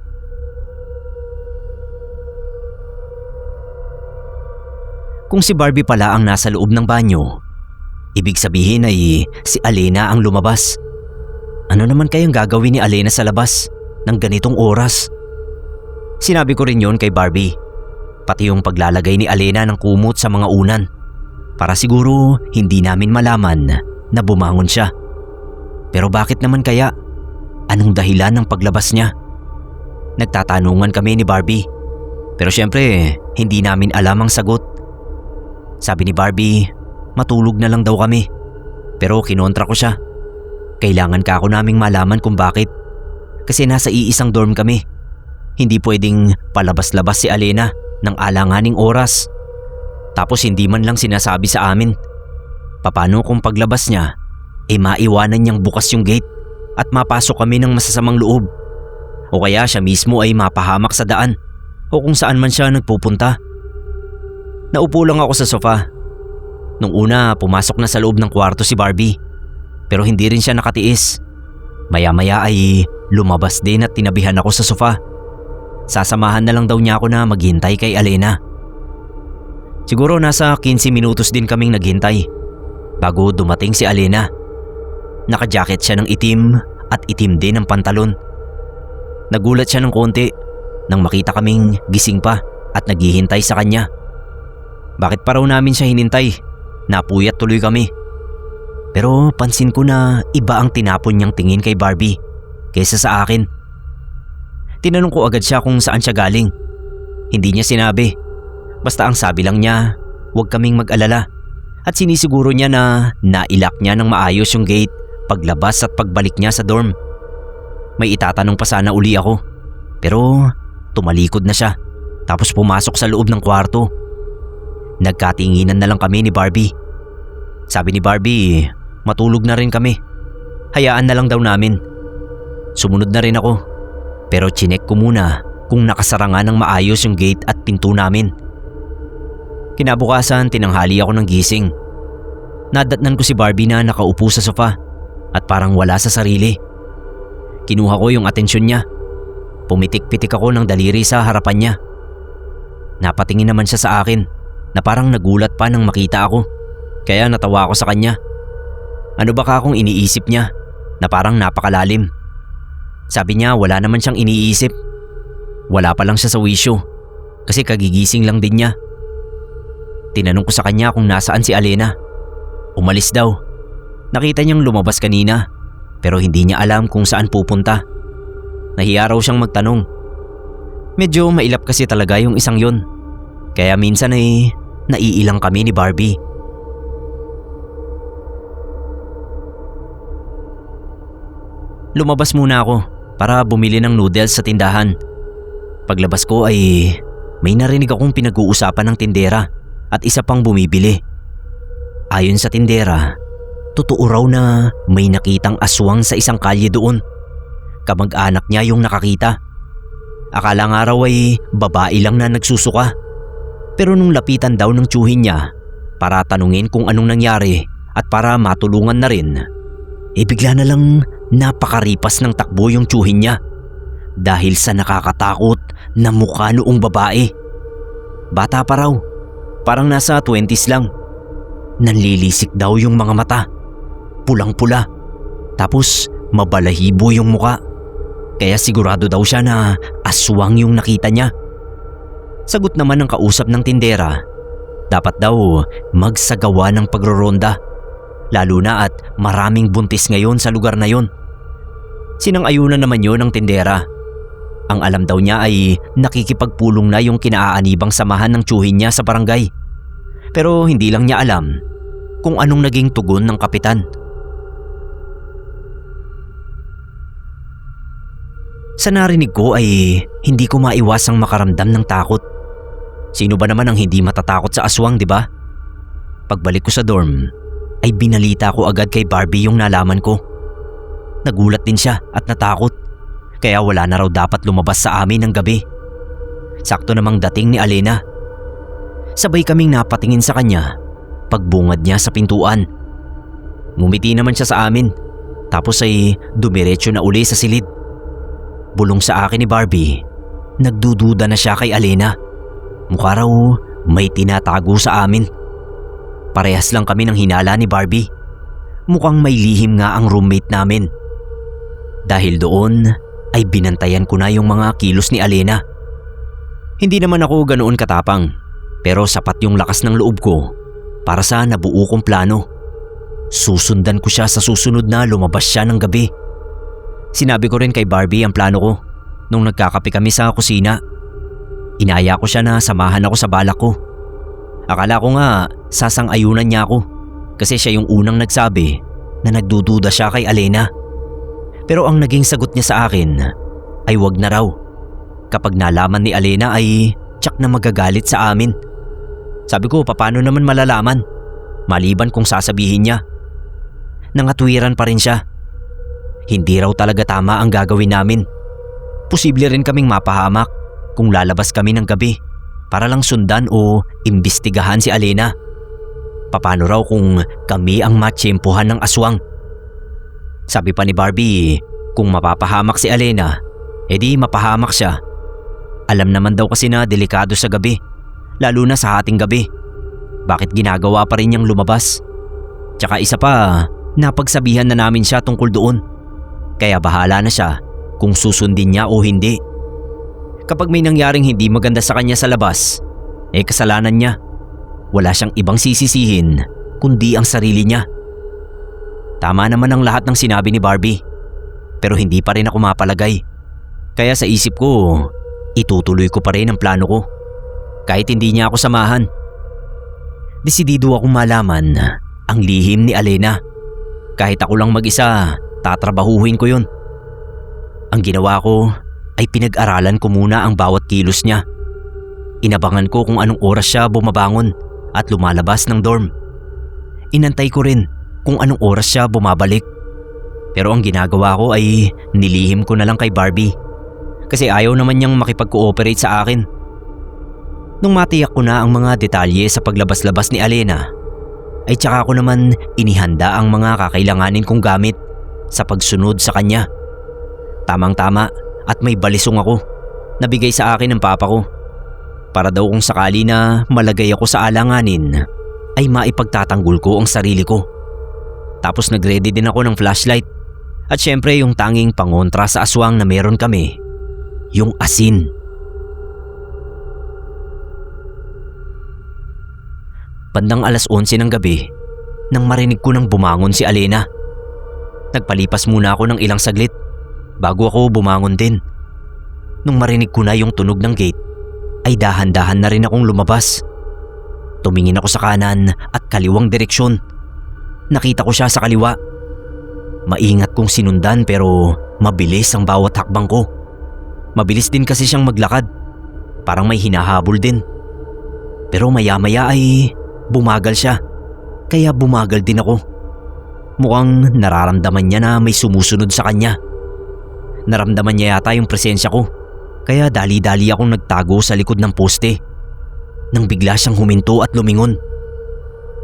Kung si Barbie pala ang nasa loob ng banyo, ibig sabihin ay si Alena ang lumabas. Ano naman kayang gagawin ni Alena sa labas ng ganitong oras? Sinabi ko rin yon kay Barbie. Pati yung paglalagay ni Alena ng kumot sa mga unan para siguro hindi namin malaman na bumangon siya. Pero bakit naman kaya? Anong dahilan ng paglabas niya? Nagtatanungan kami ni Barbie. Pero syempre hindi namin alam ang sagot. Sabi ni Barbie, matulog na lang daw kami. Pero kinontra ko siya. Kailangan ka ako naming malaman kung bakit. Kasi nasa iisang dorm kami. Hindi pwedeng palabas-labas si Alena ng alanganing oras. Tapos hindi man lang sinasabi sa amin. Paano kung paglabas niya, maiwanan niyang bukas yung gate at mapasok kami ng masasamang loob? O kaya siya mismo ay mapahamak sa daan o kung saan man siya nagpupunta. Naupo lang ako sa sofa. Nung una, pumasok na sa loob ng kwarto si Barbie. Pero hindi rin siya nakatiis. Maya-maya ay lumabas din at tinabihan ako sa sofa. Sasamahan na lang daw niya ako na maghintay kay Alena. Siguro nasa 15 minutos din kaming naghintay bago dumating si Alena. Naka-jacket siya ng itim at itim din ang pantalon. Nagulat siya ng konti nang makita kaming gising pa at naghihintay sa kanya. Bakit pa raw namin siya hinintay? Napuyat tuloy kami. Pero pansin ko na iba ang tinapon niyang tingin kay Barbie kaysa sa akin. Tinanong ko agad siya kung saan siya galing. Hindi niya sinabi. Basta ang sabi lang niya, huwag kaming mag-alala. At sinisiguro niya na nailak niya ng maayos yung gate paglabas at pagbalik niya sa dorm. May itatanong pa sana uli ako. Pero tumalikod na siya tapos pumasok sa loob ng kwarto. Nagkatinginan na lang kami ni Barbie. Sabi ni Barbie, matulog na rin kami. Hayaan na lang daw namin. Sumunod na rin ako. Pero chinek ko muna kung nakasara nga ng maayos yung gate at pinto namin. Kinabukasan, tinanghali ako ng gising. Nadatnan ko si Barbie na nakaupo sa sofa at parang wala sa sarili. Kinuha ko yung atensyon niya. Pumitik-pitik ako ng daliri sa harapan niya. Napatingin naman siya sa akin na parang nagulat pa nang makita ako. Kaya natawa ako sa kanya. Ano baka akong iniisip niya na parang napakalalim? Sabi niya wala naman siyang iniisip. Wala pa lang siya sa wisyo kasi kagigising lang din niya. Tinanong ko sa kanya kung nasaan si Alena. Umalis daw. Nakita niyang lumabas kanina pero hindi niya alam kung saan pupunta. Nahiya raw siyang magtanong. Medyo mailap kasi talaga yung isang yon. Kaya minsan ay naiilang kami ni Barbie. Lumabas muna ako para bumili ng noodles sa tindahan. Paglabas ko ay may narinig akong pinag-uusapan ng tindera at isa pang bumibili. Ayon sa tindera, totoo raw na may nakitang aswang sa isang kalye doon. Kamag-anak niya yung nakakita. Akala nga raw ay babae lang na nagsusuka. Pero nung lapitan daw ng tiyuhin niya para tanungin kung anong nangyari at para matulungan na rin, bigla na lang napakaripas ng takbo yung tiyuhin niya dahil sa nakakatakot na mukha noong babae. Bata pa raw, parang nasa 20s lang. Nanlilisik daw yung mga mata, pulang-pula, tapos mabalahibo yung muka. Kaya sigurado daw siya na aswang yung nakita niya. Sagot naman ng kausap ng tindera, dapat daw magsagawa ng pagroronda, lalo na at maraming buntis ngayon sa lugar na yon. Sinang-ayunan naman yun ng tindera. Ang alam daw niya ay nakikipagpulong na yung kinaaanibang samahan ng tiyuhin niya sa barangay. Pero hindi lang niya alam kung anong naging tugon ng kapitan. Sa narinig ko ay hindi ko maiwasang makaramdam ng takot. Sino ba naman ang hindi matatakot sa aswang, di ba? Pagbalik ko sa dorm ay binalita ko agad kay Barbie yung nalaman ko. Nagulat din siya at natakot, kaya wala na raw dapat lumabas sa amin ng gabi. Sakto namang dating ni Alena. Sabay kaming napatingin sa kanya pagbungad niya sa pintuan. Ngumiti naman siya sa amin, tapos ay dumiretso na uli sa silid. Bulong sa akin ni Barbie, nagdududa na siya kay Alena. Mukha raw may tinatago sa amin. Parehas lang kami ng hinala ni Barbie. Mukhang may lihim nga ang roommate namin. Dahil doon ay binantayan ko na yung mga kilos ni Alena. Hindi naman ako ganoon katapang, pero sapat yung lakas ng loob ko para sa nabuo kong plano. Susundan ko siya sa susunod na lumabas siya ng gabi. Sinabi ko rin kay Barbie ang plano ko nung nagkakape kami sa kusina. Inaya ko siya na samahan ako sa balak ko. Akala ko nga sasang-ayunan niya ako kasi siya yung unang nagsabi na nagdududa siya kay Alena. Pero ang naging sagot niya sa akin ay wag na raw. Kapag nalaman ni Alena ay tsak na magagalit sa amin. Sabi ko, paano naman malalaman? Maliban kung sasabihin niya. Nangatwiran pa rin siya. Hindi raw talaga tama ang gagawin namin. Posible rin kaming mapahamak kung lalabas kami ng gabi para lang sundan o imbestigahan si Alena. Paano raw kung kami ang matsyempohan ng aswang? Sabi pa ni Barbie, kung mapapahamak si Alena, edi mapahamak siya. Alam naman daw kasi na delikado sa gabi, lalo na sa hating gabi. Bakit ginagawa pa rin niyang lumabas? Tsaka isa pa, napagsabihan na namin siya tungkol doon. Kaya bahala na siya kung susundin niya o hindi. Kapag may nangyaring hindi maganda sa kanya sa labas, kasalanan niya. Wala siyang ibang sisisihin kundi ang sarili niya. Tama naman ang lahat ng sinabi ni Barbie, pero hindi pa rin ako mapalagay. Kaya sa isip ko, itutuloy ko pa rin ang plano ko kahit hindi niya ako samahan. Desidido akong malaman ang lihim ni Alena. Kahit ako lang mag-isa, tatrabahuhin ko yun. Ang ginawa ko ay pinag-aralan ko muna ang bawat kilos niya. Inabangan ko kung anong oras siya bumabangon at lumalabas ng dorm. Inantay ko rin kung anong oras siya bumabalik. Pero ang ginagawa ko ay nilihim ko na lang kay Barbie kasi ayaw naman niyang makipag-cooperate sa akin. Nung matiyak ko na ang mga detalye sa paglabas-labas ni Alena, ay tsaka ko naman inihanda ang mga kakailanganin kong gamit sa pagsunod sa kanya. Tamang-tama at may balisong ako na bigay sa akin ng papa ko para daw kung sakali na malagay ako sa alanganin ay maipagtatanggol ko ang sarili ko. Tapos nagready din ako ng flashlight at syempre yung tanging pangontra sa aswang na meron kami, yung asin. Bandang 11:00 ng gabi nang marinig ko nang bumangon si Alena. Nagpalipas muna ako ng ilang saglit bago ako bumangon din. Nung marinig ko na yung tunog ng gate ay dahan-dahan na rin akong lumabas. Tumingin ako sa kanan at kaliwang direksyon. Nakita ko siya sa kaliwa. Maingat kong sinundan pero mabilis ang bawat hakbang ko. Mabilis din kasi siyang maglakad. Parang may hinahabol din. Pero maya-maya ay bumagal siya. Kaya bumagal din ako. Mukhang nararamdaman niya na may sumusunod sa kanya. Naramdaman niya yata yung presensya ko. Kaya dali-dali akong nagtago sa likod ng poste. Nang bigla siyang huminto at lumingon.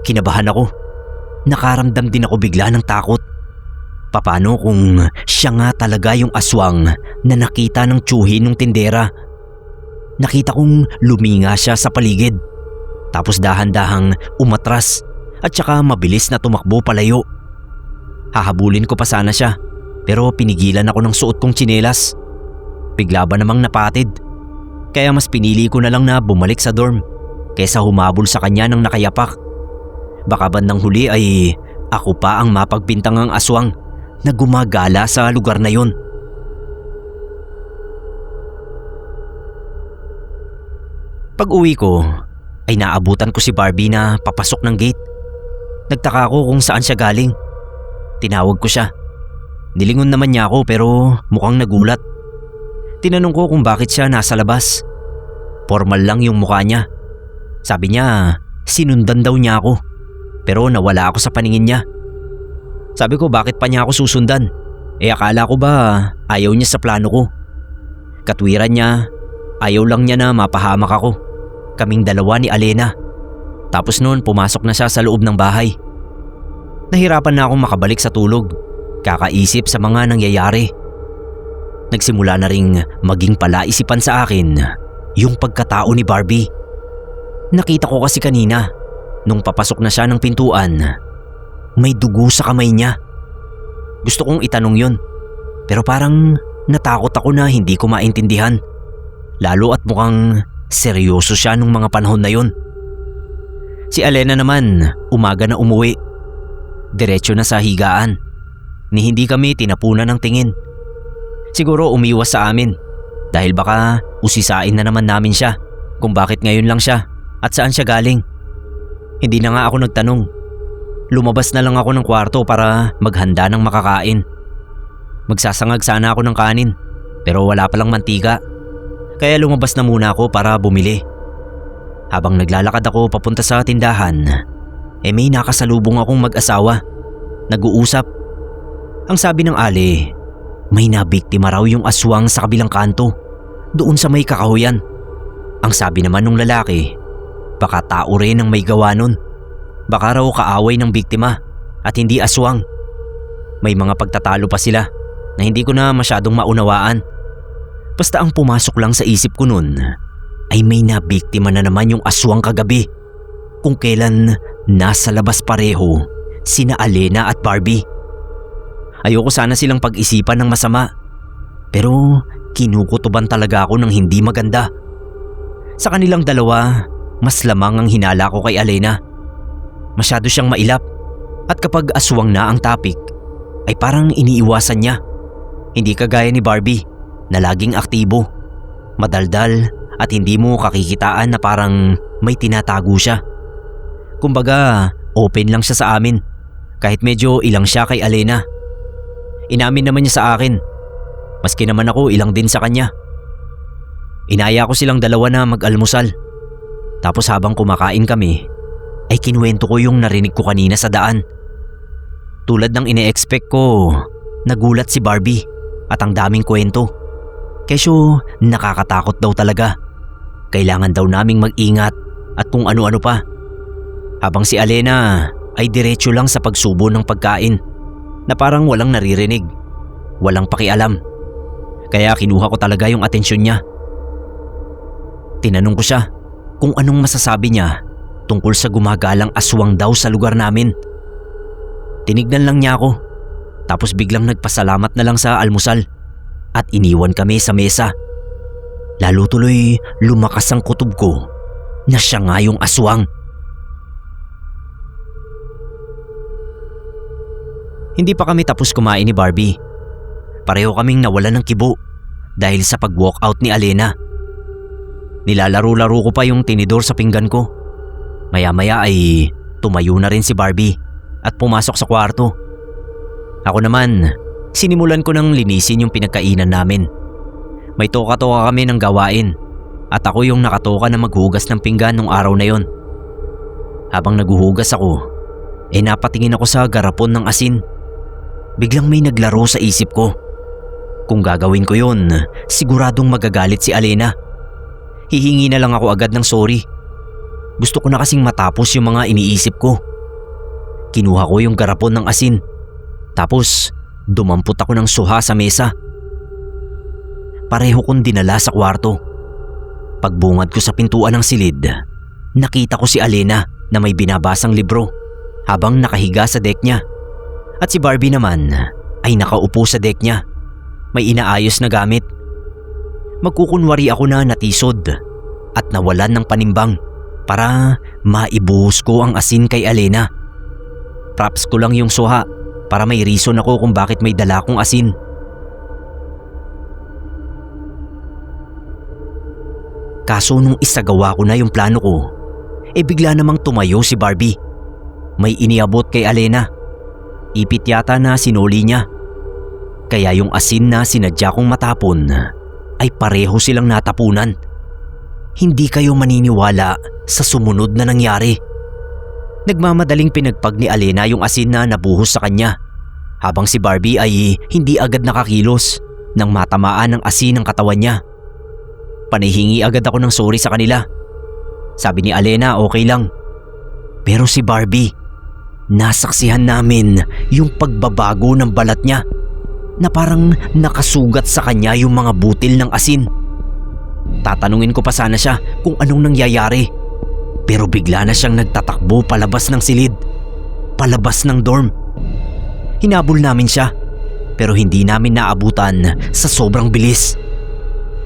Kinabahan ako. Nakaramdam din ako bigla ng takot. Paano kung siya nga talaga yung aswang na nakita ng tiyuhin ng tindera? Nakita kong luminga siya sa paligid. Tapos dahan-dahang umatras at saka mabilis na tumakbo palayo. Hahabulin ko pa sana siya pero pinigilan ako ng suot kong tsinelas. Bigla ba namang napatid? Kaya mas pinili ko na lang na bumalik sa dorm kaysa humabol sa kanya ng nakayapak. Baka bandang huli ay ako pa ang mapagpintangang aswang na gumagala sa lugar na yon. Pag-uwi ko ay naabutan ko si Barbie na papasok ng gate. Nagtaka ako kung saan siya galing. Tinawag ko siya. Nilingon naman niya ako pero mukhang nagulat. Tinanong ko kung bakit siya nasa labas. Formal lang yung mukha niya. Sabi niya sinundan daw niya ako pero nawala ako sa paningin niya. Sabi ko bakit pa niya ako susundan? Akala ko ba ayaw niya sa plano ko? Katwiran niya, ayaw lang niya na mapahamak ako. Kaming dalawa ni Alena. Tapos noon pumasok na siya sa loob ng bahay. Nahirapan na akong makabalik sa tulog. Kakaisip sa mga nangyayari. Nagsimula na ring maging palaisipan sa akin yung pagkatao ni Barbie. Nakita ko kasi kanina nung papasok na siya ng pintuan, may dugo sa kamay niya. Gusto kong itanong yun pero parang natakot ako na hindi ko maintindihan. Lalo at mukhang seryoso siya nung mga panahon na yun. Si Alena naman umaga na umuwi. Diretso na sa higaan. Ni hindi kami tinapunan ng tingin. Siguro umiwas sa amin dahil baka usisain na naman namin siya kung bakit ngayon lang siya at saan siya galing. Hindi na nga ako nagtanong. Lumabas na lang ako ng kwarto para maghanda ng makakain. Magsasangag sana ako ng kanin pero wala palang mantika. Kaya lumabas na muna ako para bumili. Habang naglalakad ako papunta sa tindahan, may nakasalubong akong mag-asawa. Nag-uusap. Ang sabi ng ali, may nabiktima raw yung aswang sa kabilang kanto, doon sa may kakahuyan. Ang sabi naman ng lalaki, baka tao rin ang may gawa nun. Baka raw kaaway ng biktima at hindi aswang. May mga pagtatalo pa sila na hindi ko na masyadong maunawaan. Basta ang pumasok lang sa isip ko nun ay may nabiktima na naman yung aswang kagabi. Kung kailan nasa labas pareho sina Alena at Barbie. Ayoko sana silang pag-isipan ng masama pero kinukutuban talaga ako ng hindi maganda. Sa kanilang dalawa, mas lamang ang hinala ko kay Alena. Masyado siyang mailap at kapag aswang na ang topic ay parang iniiwasan niya. Hindi kagaya ni Barbie na laging aktibo, madaldal at hindi mo kakikitaan na parang may tinatago siya. Kumbaga open lang siya sa amin kahit medyo ilang siya kay Alena. Inamin naman niya sa akin, maski naman ako ilang din sa kanya. Inaya ko silang dalawa na mag-almusal. Tapos habang kumakain kami ay kinuwento ko yung narinig ko kanina sa daan. Tulad ng ine-expect ko, nagulat si Barbie at ang daming kwento. Kesyo nakakatakot daw talaga. Kailangan daw naming mag-ingat at kung ano-ano pa. Habang si Alena ay diretso lang sa pagsubo ng pagkain na parang walang naririnig, walang pakialam. Kaya kinuha ko talaga yung atensyon niya. Tinanong ko siya kung anong masasabi niya tungkol sa gumagalang aswang daw sa lugar namin. Tinignan lang niya ako tapos biglang nagpasalamat na lang sa almusal at iniwan kami sa mesa. Lalo tuloy lumakas ang kutob ko na siya nga yung aswang. Hindi pa kami tapos kumain ni Barbie. Pareho kaming nawalan ng kibo dahil sa pag-walkout ni Alena. Nilalaro-laro ko pa yung tinidor sa pinggan ko. Maya-maya ay tumayo na rin si Barbie at pumasok sa kwarto. Ako naman, sinimulan ko ng linisin yung pinagkainan namin. May toka-toka kami ng gawain at ako yung nakatoka na maghugas ng pinggan nung araw na yon. Habang naguhugas ako, napatingin ako sa garapon ng asin. Biglang may naglaro sa isip ko. Kung gagawin ko yon, siguradong magagalit si Alena. Hihingi na lang ako agad ng sorry. Gusto ko na kasing matapos yung mga iniisip ko. Kinuha ko yung garapon ng asin. Tapos dumampot ako ng suha sa mesa. Pareho kong dinala sa kwarto. Pagbungad ko sa pintuan ng silid, nakita ko si Alena na may binabasang libro habang nakahiga sa deck niya. At si Barbie naman ay nakaupo sa deck niya. May inaayos na gamit. Magkukunwari ako na natisod at nawalan ng panimbang para maibuhos ko ang asin kay Alena. Props ko lang yung suha para may reason ako kung bakit may dala kong asin. Kaso nung isagawa ko na yung plano ko, bigla namang tumayo si Barbie. May iniabot kay Alena. Ipit yata na sinuli niya. Kaya yung asin na sinadya kong matapon ay pareho silang natapunan. Hindi kayo maniniwala sa sumunod na nangyari. Nagmamadaling pinagpag ni Alena yung asin na nabuhos sa kanya, habang si Barbie ay hindi agad nakakilos nang matamaan ng asin ang katawan niya. Panihingi agad ako ng sorry sa kanila. Sabi ni Alena okay lang. Pero si Barbie, nasaksihan namin yung pagbabago ng balat niya na parang nakasugat sa kanya yung mga butil ng asin. Tatanungin ko pa sana siya kung anong nangyayari, pero bigla na siyang nagtatakbo palabas ng silid, palabas ng dorm. Hinabol namin siya pero hindi namin naabutan sa sobrang bilis.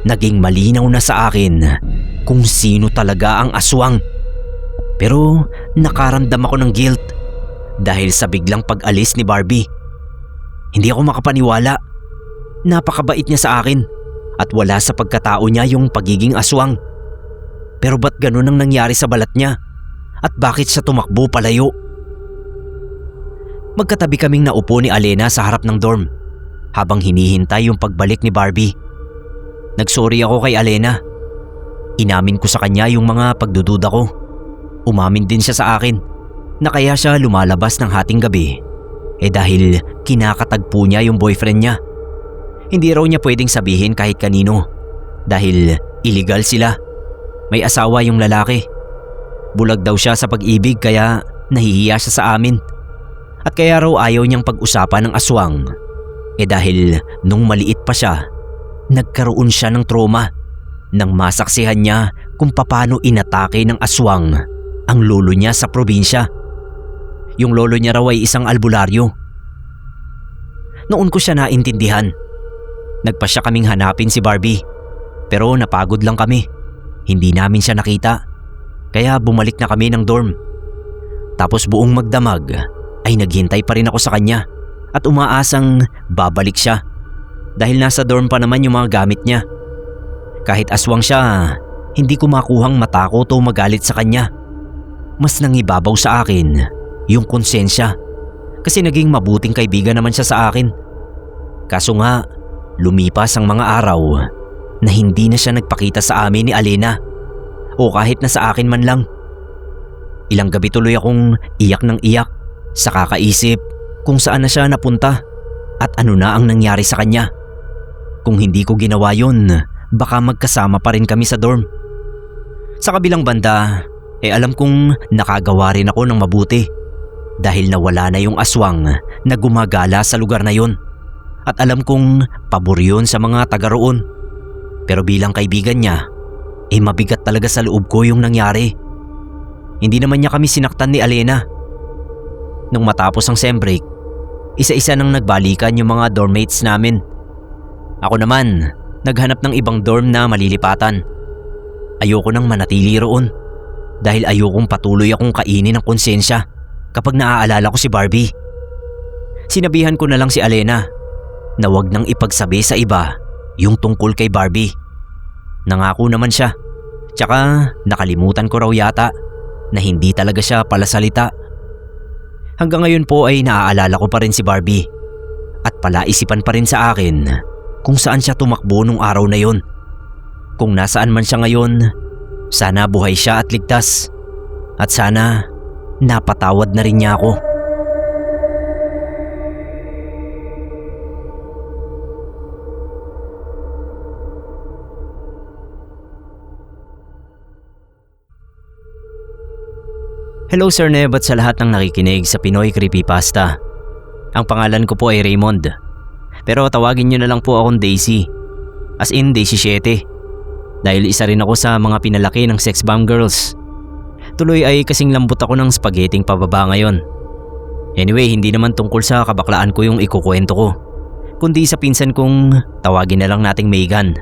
Naging malinaw na sa akin kung sino talaga ang aswang. Pero nakaramdam ako ng guilt dahil sa biglang pag-alis ni Barbie. Hindi ako makapaniwala. Napakabait niya sa akin at wala sa pagkatao niya yung pagiging aswang. Pero ba't ganun ang nangyari sa balat niya? At bakit siya tumakbo palayo? Magkatabi kaming naupo ni Alena sa harap ng dorm habang hinihintay yung pagbalik ni Barbie. Nagsorry ako kay Alena. Inamin ko sa kanya yung mga pagdududa ko. Umamin din siya sa akin na kaya siya lumalabas ng hating gabi dahil kinakatagpo niya yung boyfriend niya. Hindi raw niya pwedeng sabihin kahit kanino dahil illegal sila. May asawa yung lalaki. Bulag daw siya sa pag-ibig kaya nahihiya siya sa amin. At kaya raw ayaw niyang pag-usapan ng aswang dahil nung maliit pa siya, nagkaroon siya ng trauma nang masaksihan niya kung paano inatake ng aswang ang lolo niya sa probinsya. Yung lolo niya raw ay isang albularyo. Noon ko siya naintindihan. Nagpa siya kaming hanapin si Barbie pero napagod lang kami. Hindi namin siya nakita kaya bumalik na kami ng dorm. Tapos buong magdamag ay naghintay pa rin ako sa kanya at umaasang babalik siya dahil nasa dorm pa naman yung mga gamit niya. Kahit aswang siya, hindi ko makuhang matakot o magalit sa kanya. Mas nangibabaw sa akin yung konsensya kasi naging mabuting kaibigan naman siya sa akin. Kaso nga, lumipas ang mga araw na hindi na siya nagpakita sa amin ni Alena o kahit na sa akin man lang. Ilang gabi tuloy akong iyak ng iyak sa kakaisip kung saan na siya napunta at ano na ang nangyari sa kanya. Kung hindi ko ginawa yun, baka magkasama pa rin kami sa dorm. Sa kabilang banda, alam kong nakagawa rin ako ng mabuti dahil nawala na yung aswang na gumagala sa lugar na yun. At alam kong pabor yun sa mga taga roon. Pero bilang kaibigan niya, mabigat talaga sa loob ko yung nangyari. Hindi naman niya kami sinaktan ni Alena. Nung matapos ang sem break, isa-isa nang nagbalikan yung mga dormmates namin. Ako naman, naghanap ng ibang dorm na malilipatan. Ayoko nang manatili roon dahil ayokong patuloy akong kainin ng konsensya kapag naaalala ko si Barbie. Sinabihan ko na lang si Alena na wag nang ipagsabi sa iba yung tungkol kay Barbie. Nangako naman siya. Tsaka nakalimutan ko raw yata na hindi talaga siya palasalita. Hanggang ngayon po ay naaalala ko pa rin si Barbie at palaisipan pa rin sa akin kung saan siya tumakbo nung araw na yon. Kung nasaan man siya ngayon, sana buhay siya at ligtas. At sana napatawad na rin niya ako. Hello Sir Neb at sa lahat ng nakikinig sa Pinoy Creepypasta. Ang pangalan ko po ay Raymond. Pero tawagin niyo na lang po akong Daisy. As in Daisy 7. Dahil isa rin ako sa mga pinalaki ng sex bomb girls. Tuloy ay kasing lambot ako ng spaghetting pababa ngayon. Anyway, hindi naman tungkol sa kabaklaan ko yung ikukwento ko, kundi sa pinsan kong tawagin na lang nating Megan.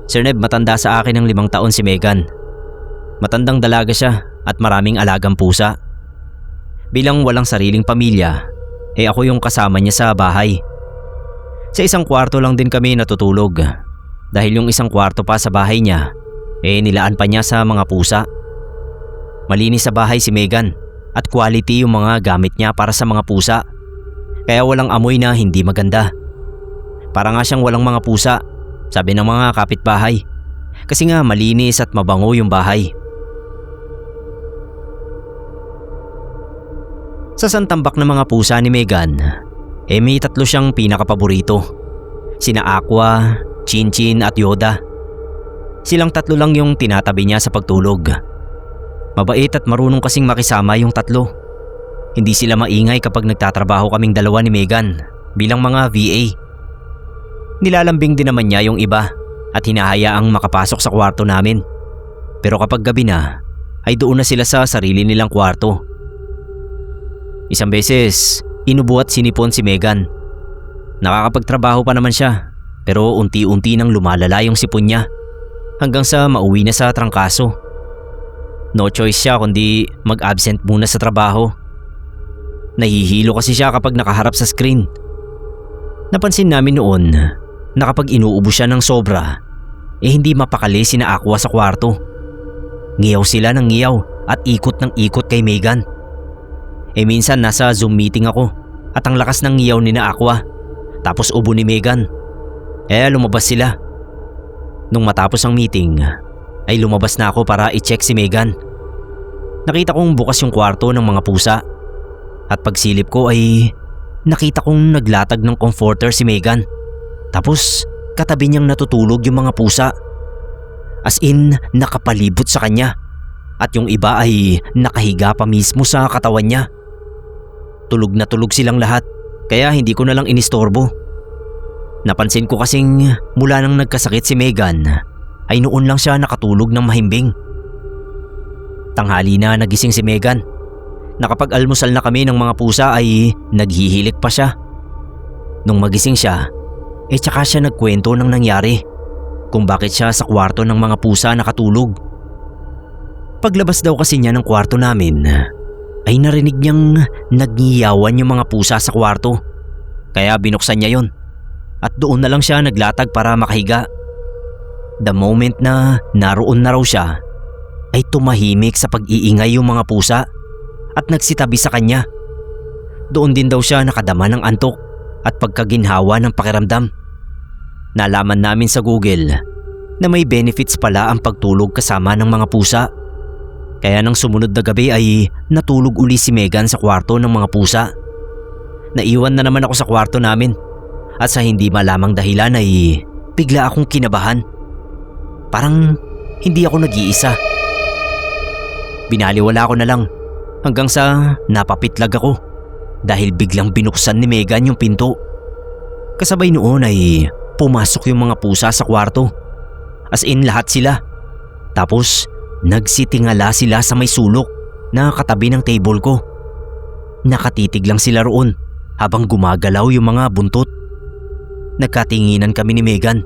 Sir Neb, matanda sa akin ng 5 taon si Megan. Matandang dalaga siya at maraming alagang pusa. Bilang walang sariling pamilya, ako yung kasama niya sa bahay. Sa isang kwarto lang din kami natutulog dahil yung isang kwarto pa sa bahay niya Nilaan pa niya sa mga pusa. Malinis sa bahay si Megan at quality yung mga gamit niya para sa mga pusa. Kaya walang amoy na hindi maganda. Para nga siyang walang mga pusa, sabi ng mga kapitbahay. Kasi nga malinis at mabango yung bahay. Sa santambak ng mga pusa ni Megan, may 3 siyang pinakapaborito. Sina Aqua, Chinchin at Yoda. Silang 3 lang yung tinatabi niya sa pagtulog. Mabait at marunong kasing makisama yung 3. Hindi sila maingay kapag nagtatrabaho kaming dalawa ni Megan bilang mga VA. Nilalambing din naman niya yung iba at hinahayaang makapasok sa kwarto namin. Pero kapag gabi na, ay doon na sila sa sarili nilang kwarto. Isang beses, inubo at sinipon si Megan. Nakakapagtrabaho pa naman siya, pero unti-unti nang lumalala yung sipon niya hanggang sa mauwi na sa trangkaso. No choice siya kundi mag-absent muna sa trabaho. Nahihilo kasi siya kapag nakaharap sa screen. Napansin namin noon na kapag inuubo siya ng sobra, hindi mapakali sina Aqua sa kwarto. Ngiyaw sila ng ngiyaw at ikot ng ikot kay Megan. Minsan nasa Zoom meeting ako at ang lakas ng ngiyaw ni na Aqua, tapos ubo ni Megan. Lumabas sila. Nung matapos ang meeting, ay lumabas na ako para i-check si Megan. Nakita kong bukas yung kwarto ng mga pusa at pagsilip ko ay nakita kong naglatag ng comforter si Megan. Tapos katabi niyang natutulog yung mga pusa. As in, nakapalibot sa kanya at yung iba ay nakahiga pa mismo sa katawan niya. Tulog na tulog silang lahat kaya hindi ko na lang inistorbo. Napansin ko kasing mula nang nagkasakit si Megan ay noon lang siya nakatulog ng mahimbing. Tanghali na nagising si Megan. Nakapag-almusal na kami ng mga pusa ay naghihilik pa siya. Nung magising siya, tsaka siya nagkwento ng nangyari kung bakit siya sa kwarto ng mga pusa nakatulog. Paglabas daw kasi niya ng kwarto namin ay narinig niyang nagngiyawan yung mga pusa sa kwarto. Kaya binuksan niya yon at doon na lang siya naglatag para makahiga. The moment na naroon na raw siya ay tumahimik sa pag-iingay yung mga pusa at nagsitabi sa kanya. Doon din daw siya nakadama ng antok at pagkaginhawa ng pakiramdam. Nalaman namin sa Google na may benefits pala ang pagtulog kasama ng mga pusa. Kaya nang sumunod na gabi ay natulog uli si Megan sa kwarto ng mga pusa. Naiwan na naman ako sa kwarto namin at sa hindi malamang dahilan ay bigla akong kinabahan. Parang hindi ako nag-iisa. Binaliwala ko na lang hanggang sa napapitlag ako dahil biglang binuksan ni Megan yung pinto. Kasabay noon ay pumasok yung mga pusa sa kwarto. As in lahat sila. Tapos nagsitingala sila sa may sulok na katabi ng table ko. Nakatitig lang sila roon habang gumagalaw yung mga buntot. Nagkatinginan kami ni Megan.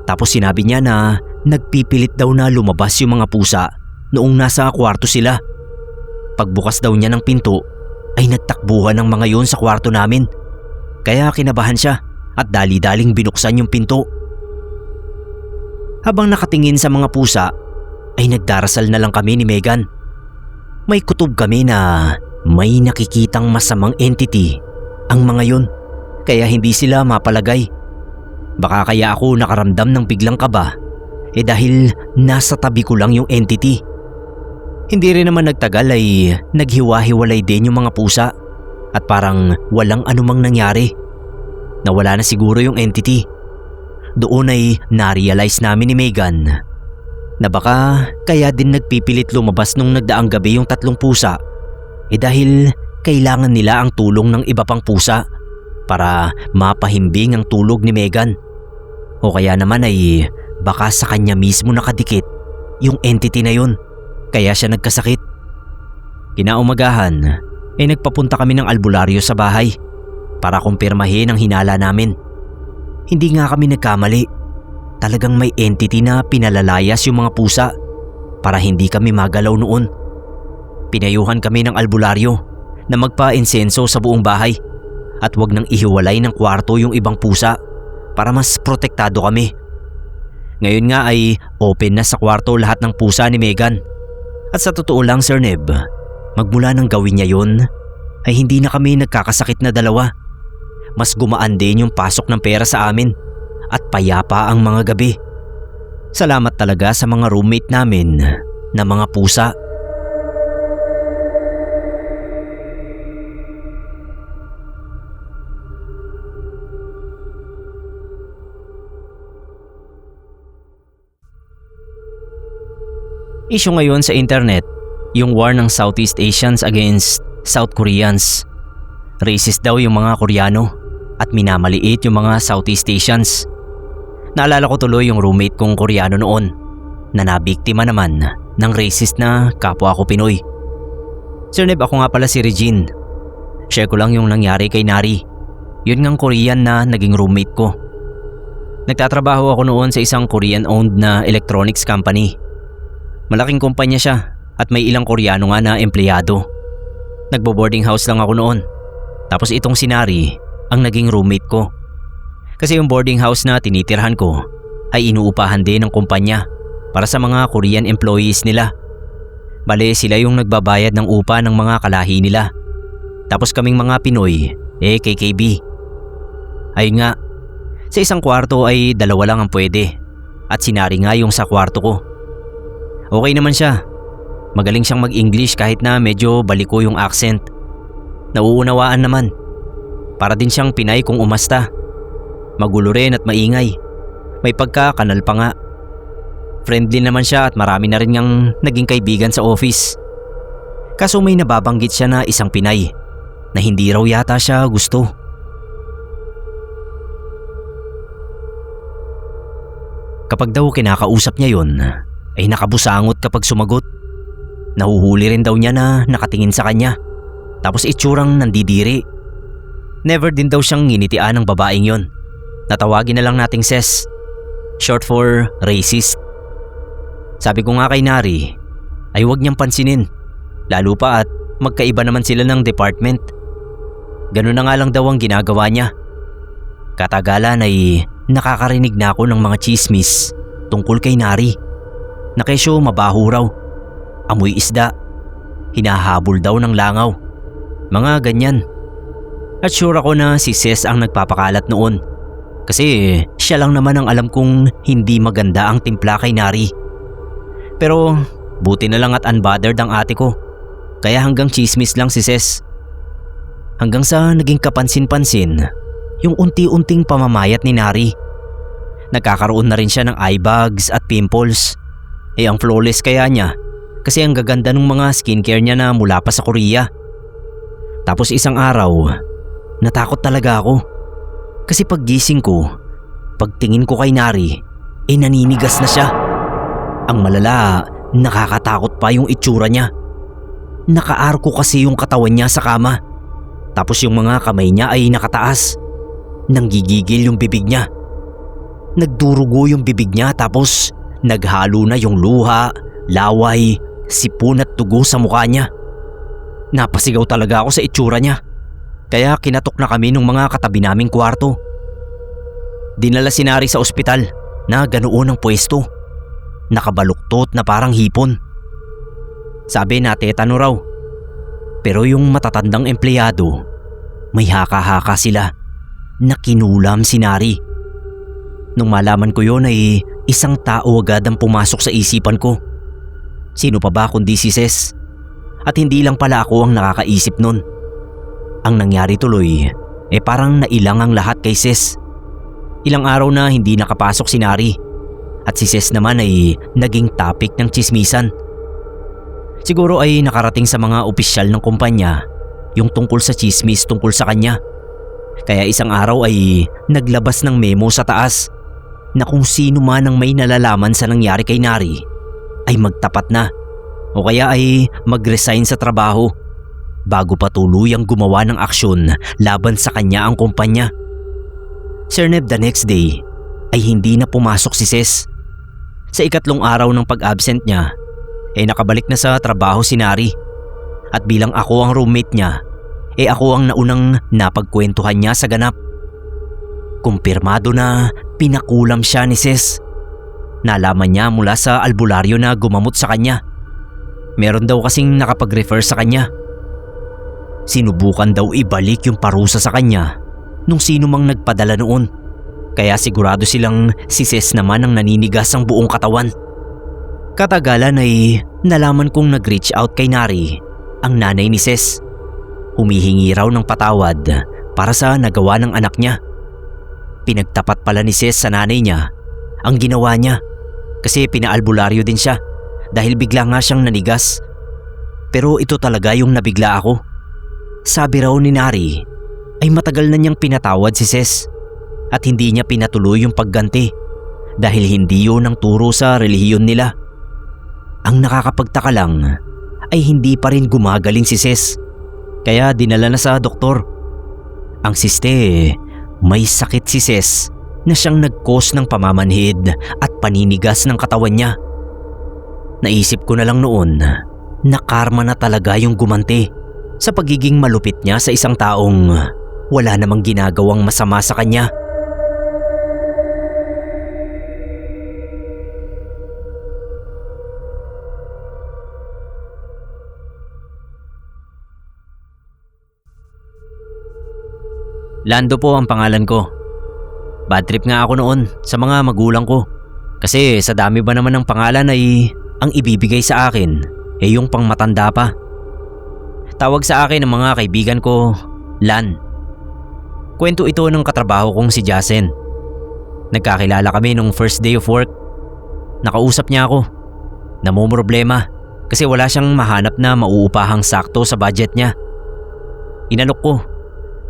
Tapos sinabi niya na nagpipilit daw na lumabas yung mga pusa noong nasa kwarto sila. Pagbukas daw niya ng pinto ay nagtakbuhan ng mga yon sa kwarto namin. Kaya kinabahan siya at dali-daling binuksan yung pinto. Habang nakatingin sa mga pusa ay nagdarasal na lang kami ni Megan. May kutob kami na may nakikitang masamang entity ang mga yon, kaya hindi sila mapalagay. Baka kaya ako nakaramdam ng biglang kaba dahil nasa tabi ko lang yung entity. Hindi rin naman nagtagal ay naghiwa-hiwalay din yung mga pusa at parang walang anumang nangyari. Nawala na siguro yung entity. Doon ay na-realize namin ni Megan na baka kaya din nagpipilit lumabas nung nagdaang gabi yung 3 pusa dahil kailangan nila ang tulong ng iba pang pusa para mapahimbing ang tulog ni Megan. O kaya naman ay baka sa kanya mismo nakadikit yung entity na yun kaya siya nagkasakit. Kinaumagahan ay nagpapunta kami ng albularyo sa bahay para kumpirmahin ang hinala namin. Hindi nga kami nagkamali. Talagang may entity na pinalalayas yung mga pusa para hindi kami magalaw noon. Pinayuhan kami ng albularyo na magpa-insenso sa buong bahay at wag nang ihiwalay ng kwarto yung ibang pusa para mas protektado kami. Ngayon nga ay open na sa kwarto lahat ng pusa ni Megan. At sa totoo lang Sir Neb, magmula nang gawin niya yun, ay hindi na kami nagkakasakit na dalawa. Mas gumaan din yung pasok ng pera sa amin at payapa ang mga gabi. Salamat talaga sa mga roommate namin na mga pusa. Issue ngayon sa internet, yung war ng Southeast Asians against South Koreans. Racist daw yung mga Koreano at minamaliit yung mga Southeast Asians. Naalala ko tuloy yung roommate kong Koreano noon na nabiktima naman ng racist na kapwa ko Pinoy. Sir Neb, ako nga pala si Regine. Share ko lang yung nangyari kay Nari. Yun ngang Korean na naging roommate ko. Nagtatrabaho ako noon sa isang Korean-owned na electronics company. Malaking kumpanya siya at may ilang Koreano nga na empleyado. Nagbo-boarding house lang ako noon. Tapos itong si Nari ang naging roommate ko. Kasi yung boarding house na tinitirhan ko ay inuupahan din ng kumpanya para sa mga Korean employees nila. Bale sila yung nagbabayad ng upa ng mga kalahi nila. Tapos kaming mga Pinoy, KKB. Ayun nga, sa isang kwarto ay 2 lang ang pwede at si Nari nga yung sa kwarto ko. Okay naman siya. Magaling siyang mag-English kahit na medyo baliko yung accent. Nauunawaan naman. Para din siyang Pinay kung umasta. Magulo rin at maingay. May pagkakanal pa nga. Friendly naman siya at marami na rin niyang naging kaibigan sa office. Kaso may nababanggit siya na isang Pinay na hindi raw yata siya gusto. Kapag daw kinakausap niya yon, ay nakabusangot kapag sumagot. Nahuhuli rin daw niya na nakatingin sa kanya. Tapos itsurang nandidiri. Never din daw siyang nginitian ng babaeng yon. Natawagin na lang nating Ses. Short for racist. Sabi ko nga kay Nari ay huwag niyang pansinin. Lalo pa at magkaiba naman sila ng department. Ganun na nga lang daw ang ginagawa niya. Katagalan ay nakakarinig na ako ng mga chismis tungkol kay Nari. Na kesyo mabaho raw, amoy isda, hinahabol daw ng langaw, mga ganyan. At sure ako na si Ses ang nagpapakalat noon. Kasi siya lang naman ang alam kong hindi maganda ang timpla kay Nari. Pero buti na lang at unbothered ang ate ko. Kaya hanggang chismis lang si Ses. Hanggang sa naging kapansin-pansin yung unti-unting pamamayat ni Nari. Nagkakaroon na rin siya ng eye bags at pimples. Ang flawless kaya niya kasi ang gaganda ng mga skincare niya na mula pa sa Korea. Tapos isang araw, natakot talaga ako. Kasi paggising ko, pagtingin ko kay Nari, naninigas na siya. Ang malala, nakakatakot pa yung itsura niya. Nakaarko kasi yung katawan niya sa kama. Tapos yung mga kamay niya ay nakataas. Nanggigigil yung bibig niya. Nagdurugo yung bibig niya tapos naghalo na yung luha, laway, sipon at dugo sa mukha niya. Napasigaw talaga ako sa itsura niya. Kaya kinatok na kami ng mga katabi naming kwarto. Dinala si Nari sa ospital na ganoon ang pwesto. Nakabaluktot na parang hipon. Sabi na tetano raw. Pero yung matatandang empleyado, may haka-haka sila na kinulam si Nari. Nung malaman ko yon ay isang tao agad ang pumasok sa isipan ko. Sino pa ba kundi si Ses? At hindi lang pala ako ang nakakaisip nun. Ang nangyari tuloy, parang nailang ang lahat kay Ses. Ilang araw na hindi nakapasok si Nari. At si Ses naman ay naging topic ng chismisan. Siguro ay nakarating sa mga opisyal ng kumpanya yung tungkol sa chismis tungkol sa kanya. Kaya isang araw ay naglabas ng memo sa taas na kung sino man ang may nalalaman sa nangyari kay Nari ay magtapat na o kaya ay mag-resign sa trabaho bago pa tuluyang gumawa ng aksyon laban sa kanya ang kumpanya. Sir Neb, the next day ay hindi na pumasok si Ses. Sa ikatlong araw ng pag-absent niya nakabalik na sa trabaho si Nari. At bilang ako ang roommate niya, ako ang naunang napagkwentuhan niya sa ganap. Kumpirmado na pinakulam siya ni Ses. Nalaman niya mula sa albularyo na gumamot sa kanya. Meron daw kasing nakapag-refer sa kanya. Sinubukan daw ibalik yung parusa sa kanya nung sino mang nagpadala noon. Kaya sigurado silang si Ces naman ang naninigas ang buong katawan. Katagalan ay nalaman kong nag-reach out kay Nari, ang nanay ni Ces. Humihingi raw ng patawad para sa nagawa ng anak niya. Pinagtapat pala ni Ces sa nanay niya ang ginawa niya kasi pinaalbularyo din siya dahil bigla nga siyang nanigas. Pero ito talaga yung nabigla ako. Sabi raw ni Nari ay matagal na niyang pinatawad si Ces at hindi niya pinatuloy yung pagganti dahil hindi yun ang turo sa relihiyon nila. Ang nakakapagtaka lang ay hindi pa rin gumagaling si Ces kaya dinala na sa doktor. Ang siste, may sakit si Ces na siyang nag-cause ng pamamanhid at paninigas ng katawan niya. Naisip ko na lang noon na karma na talaga yung gumanti sa pagiging malupit niya sa isang taong wala namang ginagawang masama sa kanya. Lando po ang pangalan ko. Bad trip nga ako noon sa mga magulang ko. Kasi sa dami ba naman ng pangalan ay ang ibibigay sa akin ay yung pangmatanda pa. Tawag sa akin ng mga kaibigan ko, Lan. Kwento ito ng katrabaho kong si Jasen. Nagkakilala kami nung first day of work. Nakausap niya ako. Namumroblema kasi wala siyang mahanap na mauupahang sakto sa budget niya. Inalok ko.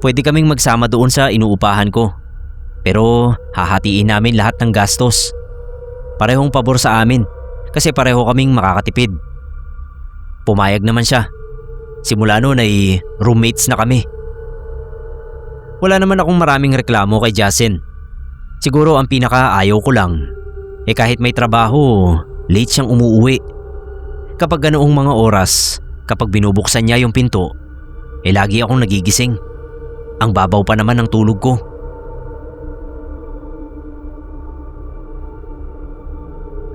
Pwede kaming magsama doon sa inuupahan ko. Pero hahatiin namin lahat ng gastos. Parehong pabor sa amin kasi pareho kaming makakatipid. Pumayag naman siya. Simula noon ay roommates na kami. Wala naman akong maraming reklamo kay Jasen. Siguro ang pinaka-ayaw ko lang kahit may trabaho, late siyang umuuwi. Kapag ganoong mga oras, kapag binubuksan niya yung pinto, lagi akong nagigising. Ang babaw pa naman ng tulog ko.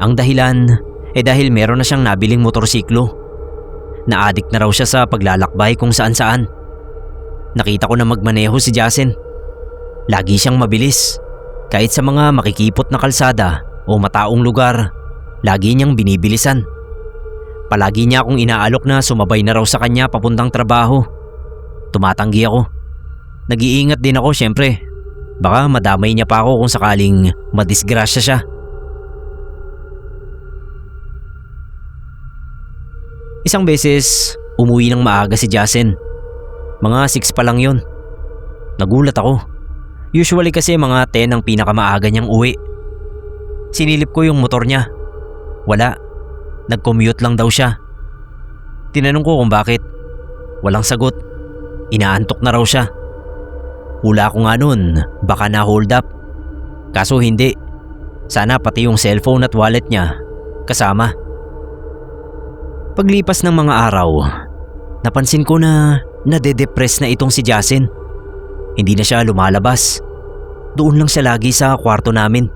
Ang dahilan dahil meron na siyang nabiling motorsiklo. Na-addict na raw siya sa paglalakbay kung saan saan. Nakita ko na magmaneho si Jasen. Lagi siyang mabilis. Kahit sa mga makikipot na kalsada o mataong lugar, lagi niyang binibilisan. Palagi niya akong inaalok na sumabay na raw sa kanya papuntang trabaho. Tumatanggi ako. Nag-iingat din ako syempre. Baka madamay niya pa ako kung sakaling madisgrasya siya. Isang beses, umuwi ng maaga si Jasen. Mga 6 pa lang yun. Nagulat ako. Usually kasi mga 10 ang pinakamaaga niyang uwi. Sinilip ko yung motor niya. Wala. Nag-commute lang daw siya. Tinanong ko kung bakit. Walang sagot. Inaantok na raw siya. Hula ko nga nun, baka na-hold up. Kaso hindi. Sana pati yung cellphone at wallet niya kasama. Paglipas ng mga araw, napansin ko na nade-depress na itong si Jasen. Hindi na siya lumalabas. Doon lang siya lagi sa kwarto namin.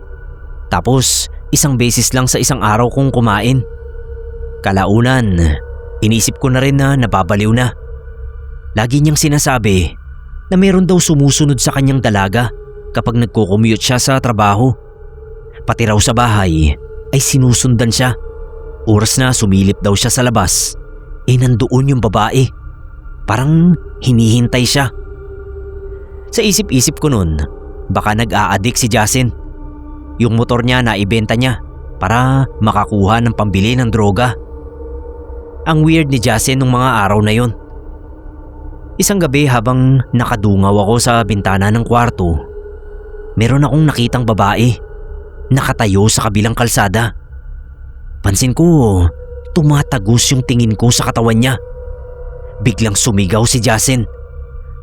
Tapos isang beses lang sa isang araw kong kumain. Kalaunan, inisip ko na rin na nababaliw na. Lagi niyang sinasabi na meron daw sumusunod sa kanyang dalaga kapag nagko-commute siya sa trabaho. Pati raw sa bahay ay sinusundan siya. Oras na sumilip daw siya sa labas, nandoon yung babae. Parang hinihintay siya. Sa isip-isip ko nun, baka nag-a-addict si Jasen. Yung motor niya na ibenta niya para makakuha ng pambili ng droga. Ang weird ni Jasen nung mga araw na yon. Isang gabi habang nakadungaw ako sa bintana ng kwarto, meron akong nakitang babae nakatayo sa kabilang kalsada. Pansin ko, tumatagos yung tingin ko sa katawan niya. Biglang sumigaw si Jasen.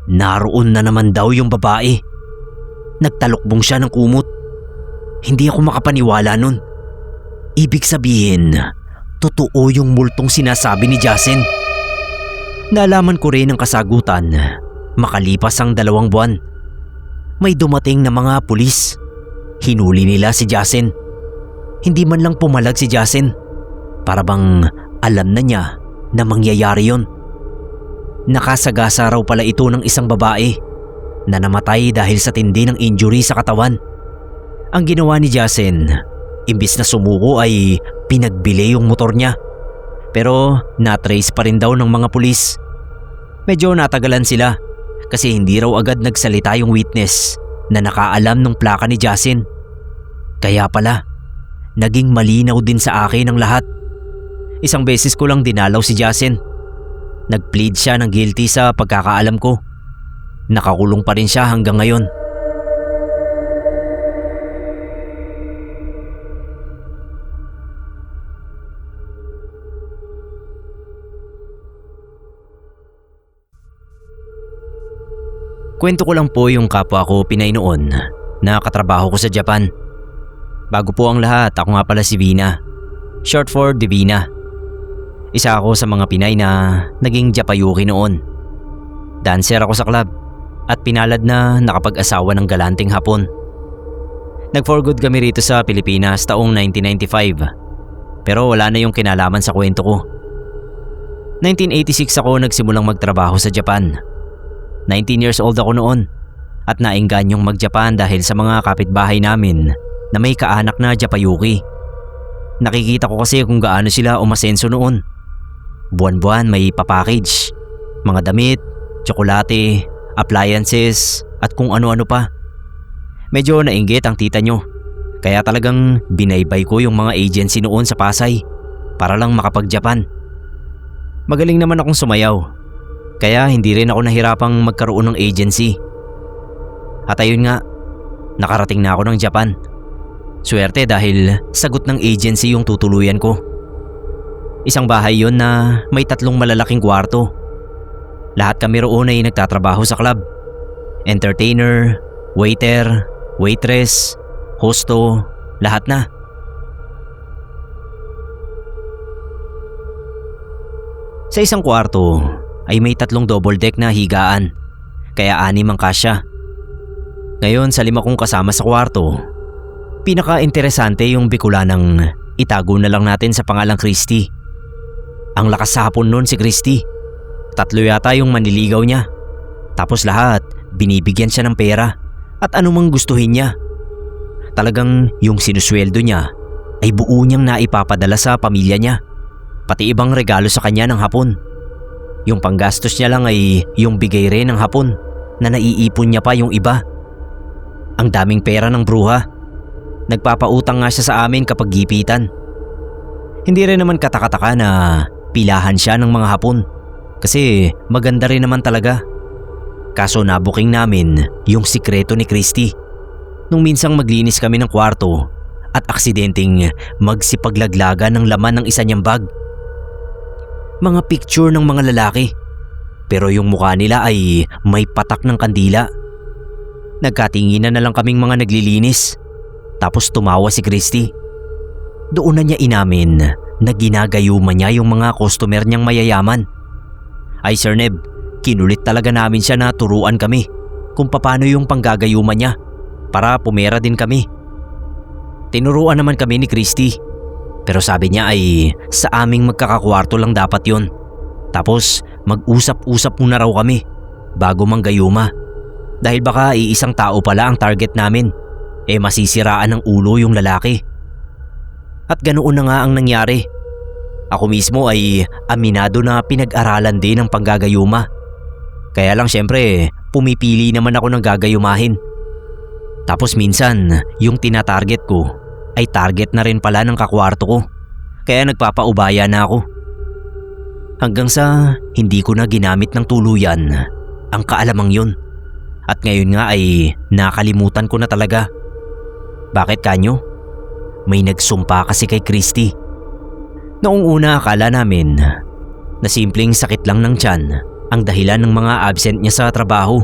Naroon na naman daw yung babae. Nagtalokbong siya ng kumot. Hindi ako makapaniwala nun. Ibig sabihin, totoo yung multong sinasabi ni Jasen. Nalaman ko rin ang kasagutan makalipas ang 2 buwan. May dumating na mga pulis. Hinuli nila si Jasen. Hindi man lang pumalag si Jasin. Para bang alam na niya na mangyayari yon. Nakasagasa raw pala ito ng isang babae na namatay dahil sa tindi ng injury sa katawan. Ang ginawa ni Jasin, imbis na sumuko ay pinagbili yung motor niya. Pero na-trace pa rin daw ng mga pulis. Medyo natagalan sila kasi hindi raw agad nagsalita yung witness na nakaalam ng plaka ni Jasin. Kaya pala, naging malinaw din sa akin ang lahat. Isang beses ko lang dinalaw si Jasin. Nag-plead siya ng guilty sa pagkakaalam ko. Nakakulong pa rin siya hanggang ngayon. Kwento ko lang po yung kapwa ko Pinay noon na katrabaho ko sa Japan. Bago po ang lahat, ako nga pala si Vina. Short for Divina. Isa ako sa mga Pinay na naging Japayuki noon. Dancer ako sa club at pinalad na nakapag-asawa ng galanteng Hapon. Nag-for good kami rito sa Pilipinas taong 1995. Pero wala na yung kinalaman sa kwento ko. 1986 ako nagsimulang magtrabaho sa Japan. 19 years old ako noon at naingganyong mag-Japan dahil sa mga kapitbahay namin na may kaanak na Japayuki. Nakikita ko kasi kung gaano sila umasenso noon. Buwan-buwan may papackage, mga damit, tsokolate, appliances at kung ano-ano pa. Medyo nainggit ang tita nyo, kaya talagang binaybay ko yung mga agency noon sa Pasay para lang makapag-Japan. Magaling naman akong sumayaw, kaya hindi rin ako nahirapang magkaroon ng agency. At ayun nga, nakarating na ako ng Japan. Swerte dahil sagot ng agency yung tutuluyan ko. Isang bahay yon na may 3 malalaking kwarto. Lahat kami roon ay nagtatrabaho sa club. Entertainer, waiter, waitress, hosto, lahat na. Sa isang kwarto ay may 3 double deck na higaan, kaya 6 ang kasya. Ngayon sa 5 kong kasama sa kwarto, pinaka-interesante yung Bicolanang itago na lang natin sa pangalang Christy. Ang lakas sa Hapon nun si Christy. 3 yata yung manliligaw niya. Tapos lahat, binibigyan siya ng pera at anumang gustuhin niya. Talagang yung sinusweldo niya ay buo niyang naipapadala sa pamilya niya. Pati ibang regalo sa kanya ng Hapon. Yung panggastos niya lang ay yung bigay rin ng Hapon na naiipon niya pa yung iba. Ang daming pera ng bruha. Nagpapautang nga siya sa amin kapag gipitan. Hindi rin naman katakataka na pilahan siya ng mga Hapon kasi maganda rin naman talaga. Kaso nabuking namin yung sikreto ni Christy nung minsang maglinis kami ng kwarto at aksidenteng magsipaglaglagan ng laman ng isa niyang bag. Mga picture ng mga lalaki, pero yung mukha nila ay may patak ng kandila. Nagkatinginan na lang kaming mga naglilinis. Tapos tumawa si Christy. Doon na niya inamin na ginagayuma niya yung mga customer niyang mayayaman. Ay Sir Neb, kinulit talaga namin siya na turuan kami kung paano yung panggagayuma niya para pumera din kami. Tinuruan naman kami ni Christy, pero sabi niya ay sa aming magkakakwarto lang dapat yun. Tapos mag-usap-usap muna raw kami bago manggayuma dahil baka iisang tao pala ang target namin. Masisiraan ng ulo yung lalaki. At ganoon na nga ang nangyari. Ako mismo ay aminado na pinag-aralan din ng panggagayuma. Kaya lang syempre pumipili naman ako ng gagayumahin. Tapos minsan yung tinatarget ko ay target na rin pala ng kakwarto ko. Kaya nagpapaubaya na ako. Hanggang sa hindi ko na ginamit ng tuluyan ang kaalamang yun. At ngayon nga ay nakalimutan ko na talaga. Bakit kanyo? May nagsumpa kasi kay Christy. Noong una akala namin na simpleng sakit lang ng tiyan ang dahilan ng mga absent niya sa trabaho.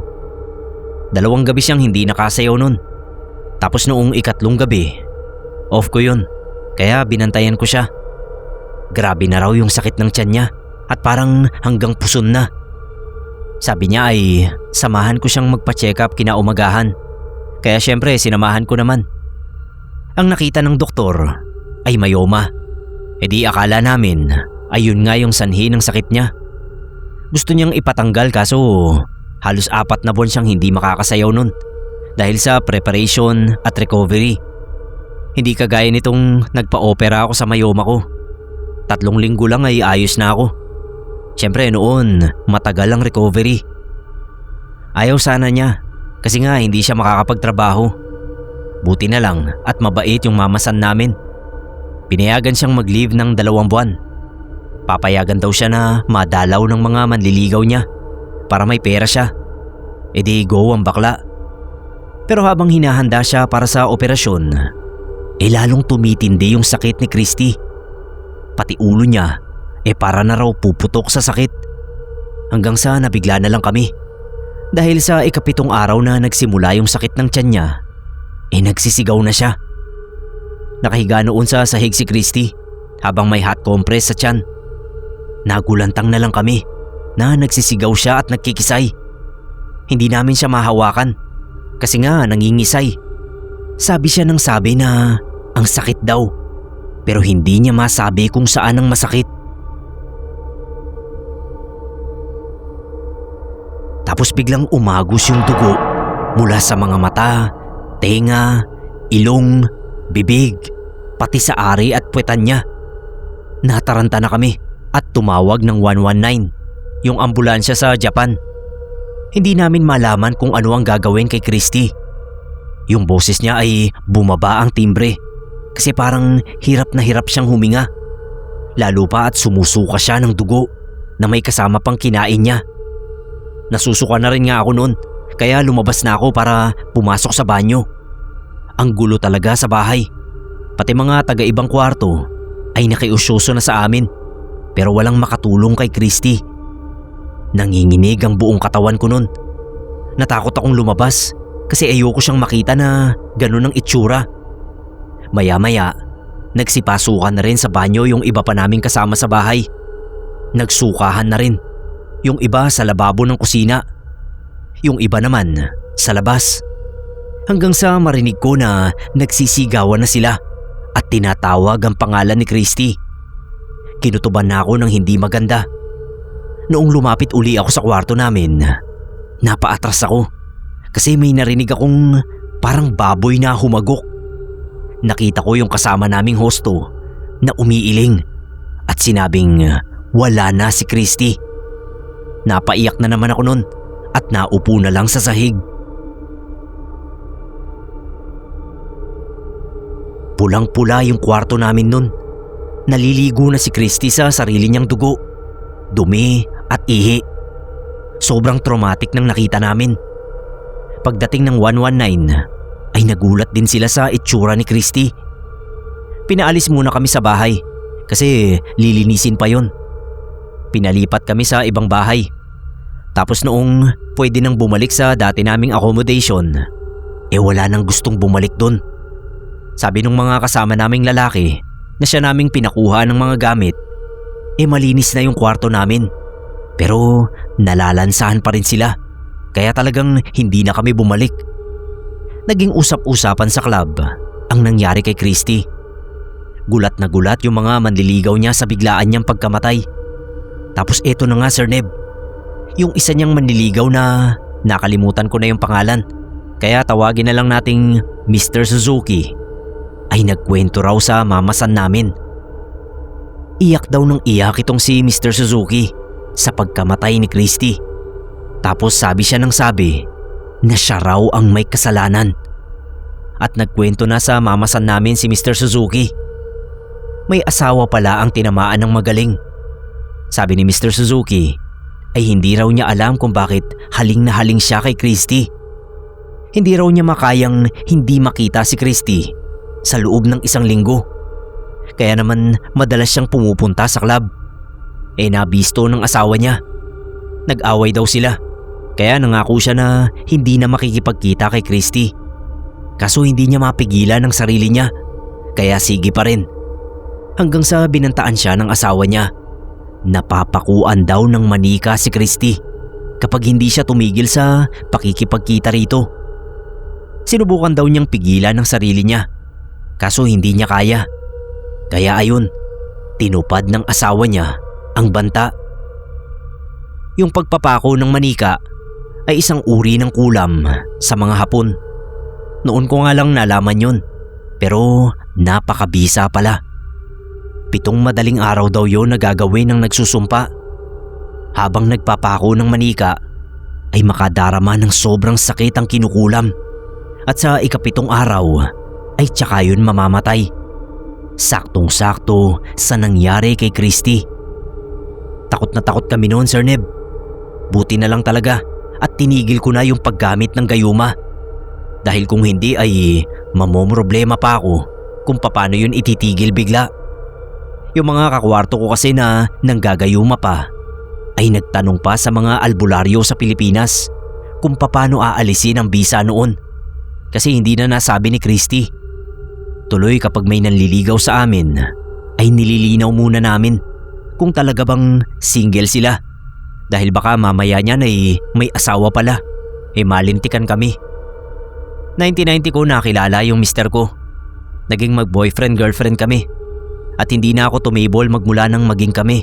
2 gabi siyang hindi nakasayaw nun. Tapos noong 3 gabi, off ko yun. Kaya binantayan ko siya. Grabe na raw yung sakit ng tiyan niya at parang hanggang puson na. Sabi niya ay samahan ko siyang magpa-check up kinaumagahan. Kaya syempre sinamahan ko naman. Ang nakita ng doktor ay myoma. E di akala namin ayun nga yung sanhi ng sakit niya. Gusto niyang ipatanggal kaso halos 4 na buwan siyang hindi makakasayaw nun dahil sa preparation at recovery. Hindi kagaya nitong nagpa-opera ako sa myoma ko. 3 linggo lang ay ayos na ako. Siyempre noon matagal ang recovery. Ayaw sana niya kasi nga hindi siya makakapagtrabaho. Buti na lang at mabait yung mamasan namin. Pinayagan siyang mag-leave ng 2 buwan. Papayagan daw siya na madalaw ng mga manliligaw niya para may pera siya. E di go ang bakla. Pero habang hinahanda siya para sa operasyon, lalong tumitindi yung sakit ni Christy. Pati ulo niya para na raw puputok sa sakit. Hanggang sa nabigla na lang kami. Dahil sa 7 araw na nagsimula yung sakit ng tiyan niya, nagsisigaw na siya. Nakahiga noon sa sahig si Christy habang may hot compress sa tiyan. Nagulantang na lang kami na nagsisigaw siya at nagkikisay. Hindi namin siya mahawakan kasi nga nangingisay. Sabi siya ng sabi na ang sakit daw pero hindi niya masabi kung saan ang masakit. Tapos biglang umagos yung dugo mula sa mga mata, tenga, ilong, bibig, pati sa ari at puwetan niya. Nataranta na kami at tumawag ng 119, yung ambulansya sa Japan. Hindi namin malaman kung ano ang gagawin kay Christy. Yung boses niya ay bumaba ang timbre kasi parang hirap na hirap siyang huminga. Lalo pa at sumusuka siya ng dugo na may kasama pang kinain niya. Nasusuka na rin nga ako noon kaya lumabas na ako para pumasok sa banyo. Ang gulo talaga sa bahay. Pati mga taga-ibang kwarto ay nakiusyoso na sa amin pero walang makatulong kay Christy. Nanginginig ang buong katawan ko noon. Natakot akong lumabas kasi ayoko siyang makita na ganun ang itsura. Maya-maya, nagsipasukan na rin sa banyo yung iba pa naming kasama sa bahay. Nagsukahan na rin. Yung iba sa lababo ng kusina. Yung iba naman sa labas. Hanggang sa marinig ko na nagsisigawan na sila at tinatawag ang pangalan ni Christy. Kinutuban na ako ng hindi maganda. Noong lumapit uli ako sa kwarto namin, napaatras ako kasi may narinig akong parang baboy na humagok. Nakita ko yung kasama naming hosto na umiiling at sinabing wala na si Christy. Napaiyak na naman ako nun at naupo na lang sa sahig. Pulang-pula yung kwarto namin nun. Naliligo na si Christy sa sarili niyang dugo, dumi at ihi. Sobrang traumatic nang nakita namin. Pagdating ng 119 ay nagulat din sila sa itsura ni Christy. Pinaalis muna kami sa bahay kasi lilinisin pa yon. Pinalipat kami sa ibang bahay. Tapos noong pwede nang bumalik sa dati naming accommodation, wala nang gustong bumalik doon. Sabi nung mga kasama naming lalaki na siya naming pinakuha ng mga gamit, malinis na yung kwarto namin. Pero nalalansahan pa rin sila, kaya talagang hindi na kami bumalik. Naging usap-usapan sa club ang nangyari kay Christy. Gulat na gulat yung mga manliligaw niya sa biglaan niyang pagkamatay. Tapos eto na nga Sir Neb, yung isa niyang manliligaw na nakalimutan ko na yung pangalan, kaya tawagin na lang nating Mr. Suzuki, ay nagkwento raw sa mamasan namin. Iyak daw ng iyak itong si Mr. Suzuki sa pagkamatay ni Christy. Tapos sabi siya ng sabi na siya raw ang may kasalanan. At nagkwento na sa mamasan namin si Mr. Suzuki. May asawa pala ang tinamaan ng magaling. Sabi ni Mr. Suzuki ay hindi raw niya alam kung bakit haling na haling siya kay Christy. Hindi raw niya makayang hindi makita si Christy sa loob ng 1 linggo. Kaya naman madalas siyang pumupunta sa club. Nabisto ng asawa niya. Nag-away daw sila. Kaya nangako siya na hindi na makikipagkita kay Christy. Kaso hindi niya mapigilan ang sarili niya. Kaya sige pa rin. Hanggang sa binantaan siya ng asawa niya. Napapakuan daw ng manika si Christy kapag hindi siya tumigil sa pakikipagkita rito. Sinubukan daw niyang pigilan ang sarili niya. Kaso hindi niya kaya. Kaya ayun, tinupad ng asawa niya ang banta. Yung pagpapako ng manika ay isang uri ng kulam sa mga Hapon. Noon ko nga lang nalaman yun, pero napakabisa pala. 7 madaling araw daw yun na gagawin ng nagsusumpa. Habang nagpapako ng manika ay makadarama ng sobrang sakit ang kinukulam. At sa ika-7 araw ay tsaka yun mamamatay. Saktong-sakto sa nangyari kay Christy. Takot na takot kami noon, Sir Neb. Buti na lang talaga at tinigil ko na yung paggamit ng gayuma. Dahil kung hindi ay mamomroblema pa ako kung paano yun ititigil bigla. Yung mga kakwarto ko kasi na nanggagayuma pa ay nagtanong pa sa mga albularyo sa Pilipinas kung paano aalisin ang bisa noon. Kasi hindi na nasabi ni Christy. Tuloy kapag may nanliligaw sa amin ay nililinaw muna namin kung talaga bang single sila. Dahil baka mamaya niyan ay may asawa pala. Malintikan kami. 1990 ko nakilala yung mister ko. Naging mag-boyfriend-girlfriend kami. At hindi na ako tumibol magmula nang maging kami.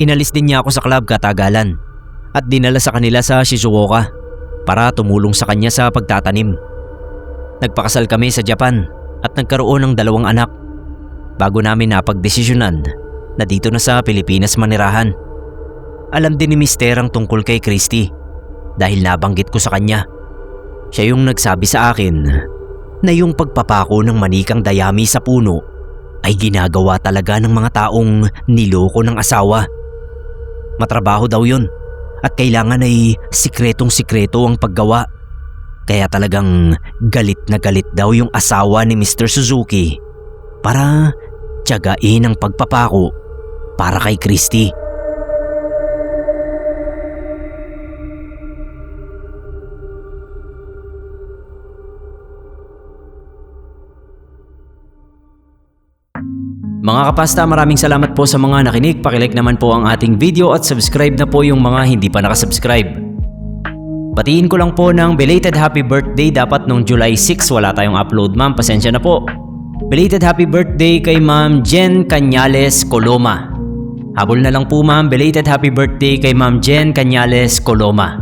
Inalis din niya ako sa club katagalan at dinala sa kanila sa Shizuoka para tumulong sa kanya sa pagtatanim. Nagpakasal kami sa Japan at nagkaroon ng 2 anak bago namin napagdesisyonan na dito na sa Pilipinas manirahan. Alam din ni Mister ang tungkol kay Christy dahil nabanggit ko sa kanya. Siya yung nagsabi sa akin na yung pagpapako ng manikang dayami sa puno ay ginagawa talaga ng mga taong niloko ng asawa. Matrabaho daw yun at kailangan ay sikretong-sikreto ang paggawa. Kaya talagang galit na galit daw yung asawa ni Mr. Suzuki para tiyagain ang pagpapako para kay Christy. Mga kapasta, maraming salamat po sa mga nakinig. Pakilike naman po ang ating video at subscribe na po yung mga hindi pa nakasubscribe. Batiin ko lang po ng belated happy birthday. Dapat nung July 6 wala tayong upload, ma'am. Pasensya na po. Belated happy birthday kay Ma'am Jen Cañales Coloma. Habol na lang po, ma'am. Belated happy birthday kay Ma'am Jen Cañales Coloma.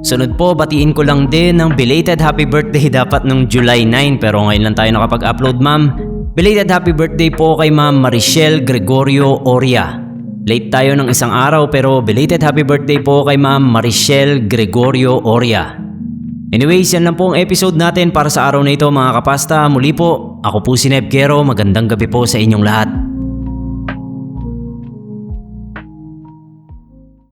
Sunod po, batiin ko lang din ng belated happy birthday dapat nung July 9 pero ngayon lang tayo nakapag-upload, ma'am. Belated happy birthday po kay Ma'am Marichelle Gregorio Oria. Late tayo ng 1 araw pero belated happy birthday po kay Ma'am Marichelle Gregorio Oria. Anyways, yan lang po ang episode natin para sa araw na ito, mga kapasta. Muli po, ako po si Neb Quero. Magandang gabi po sa inyong lahat.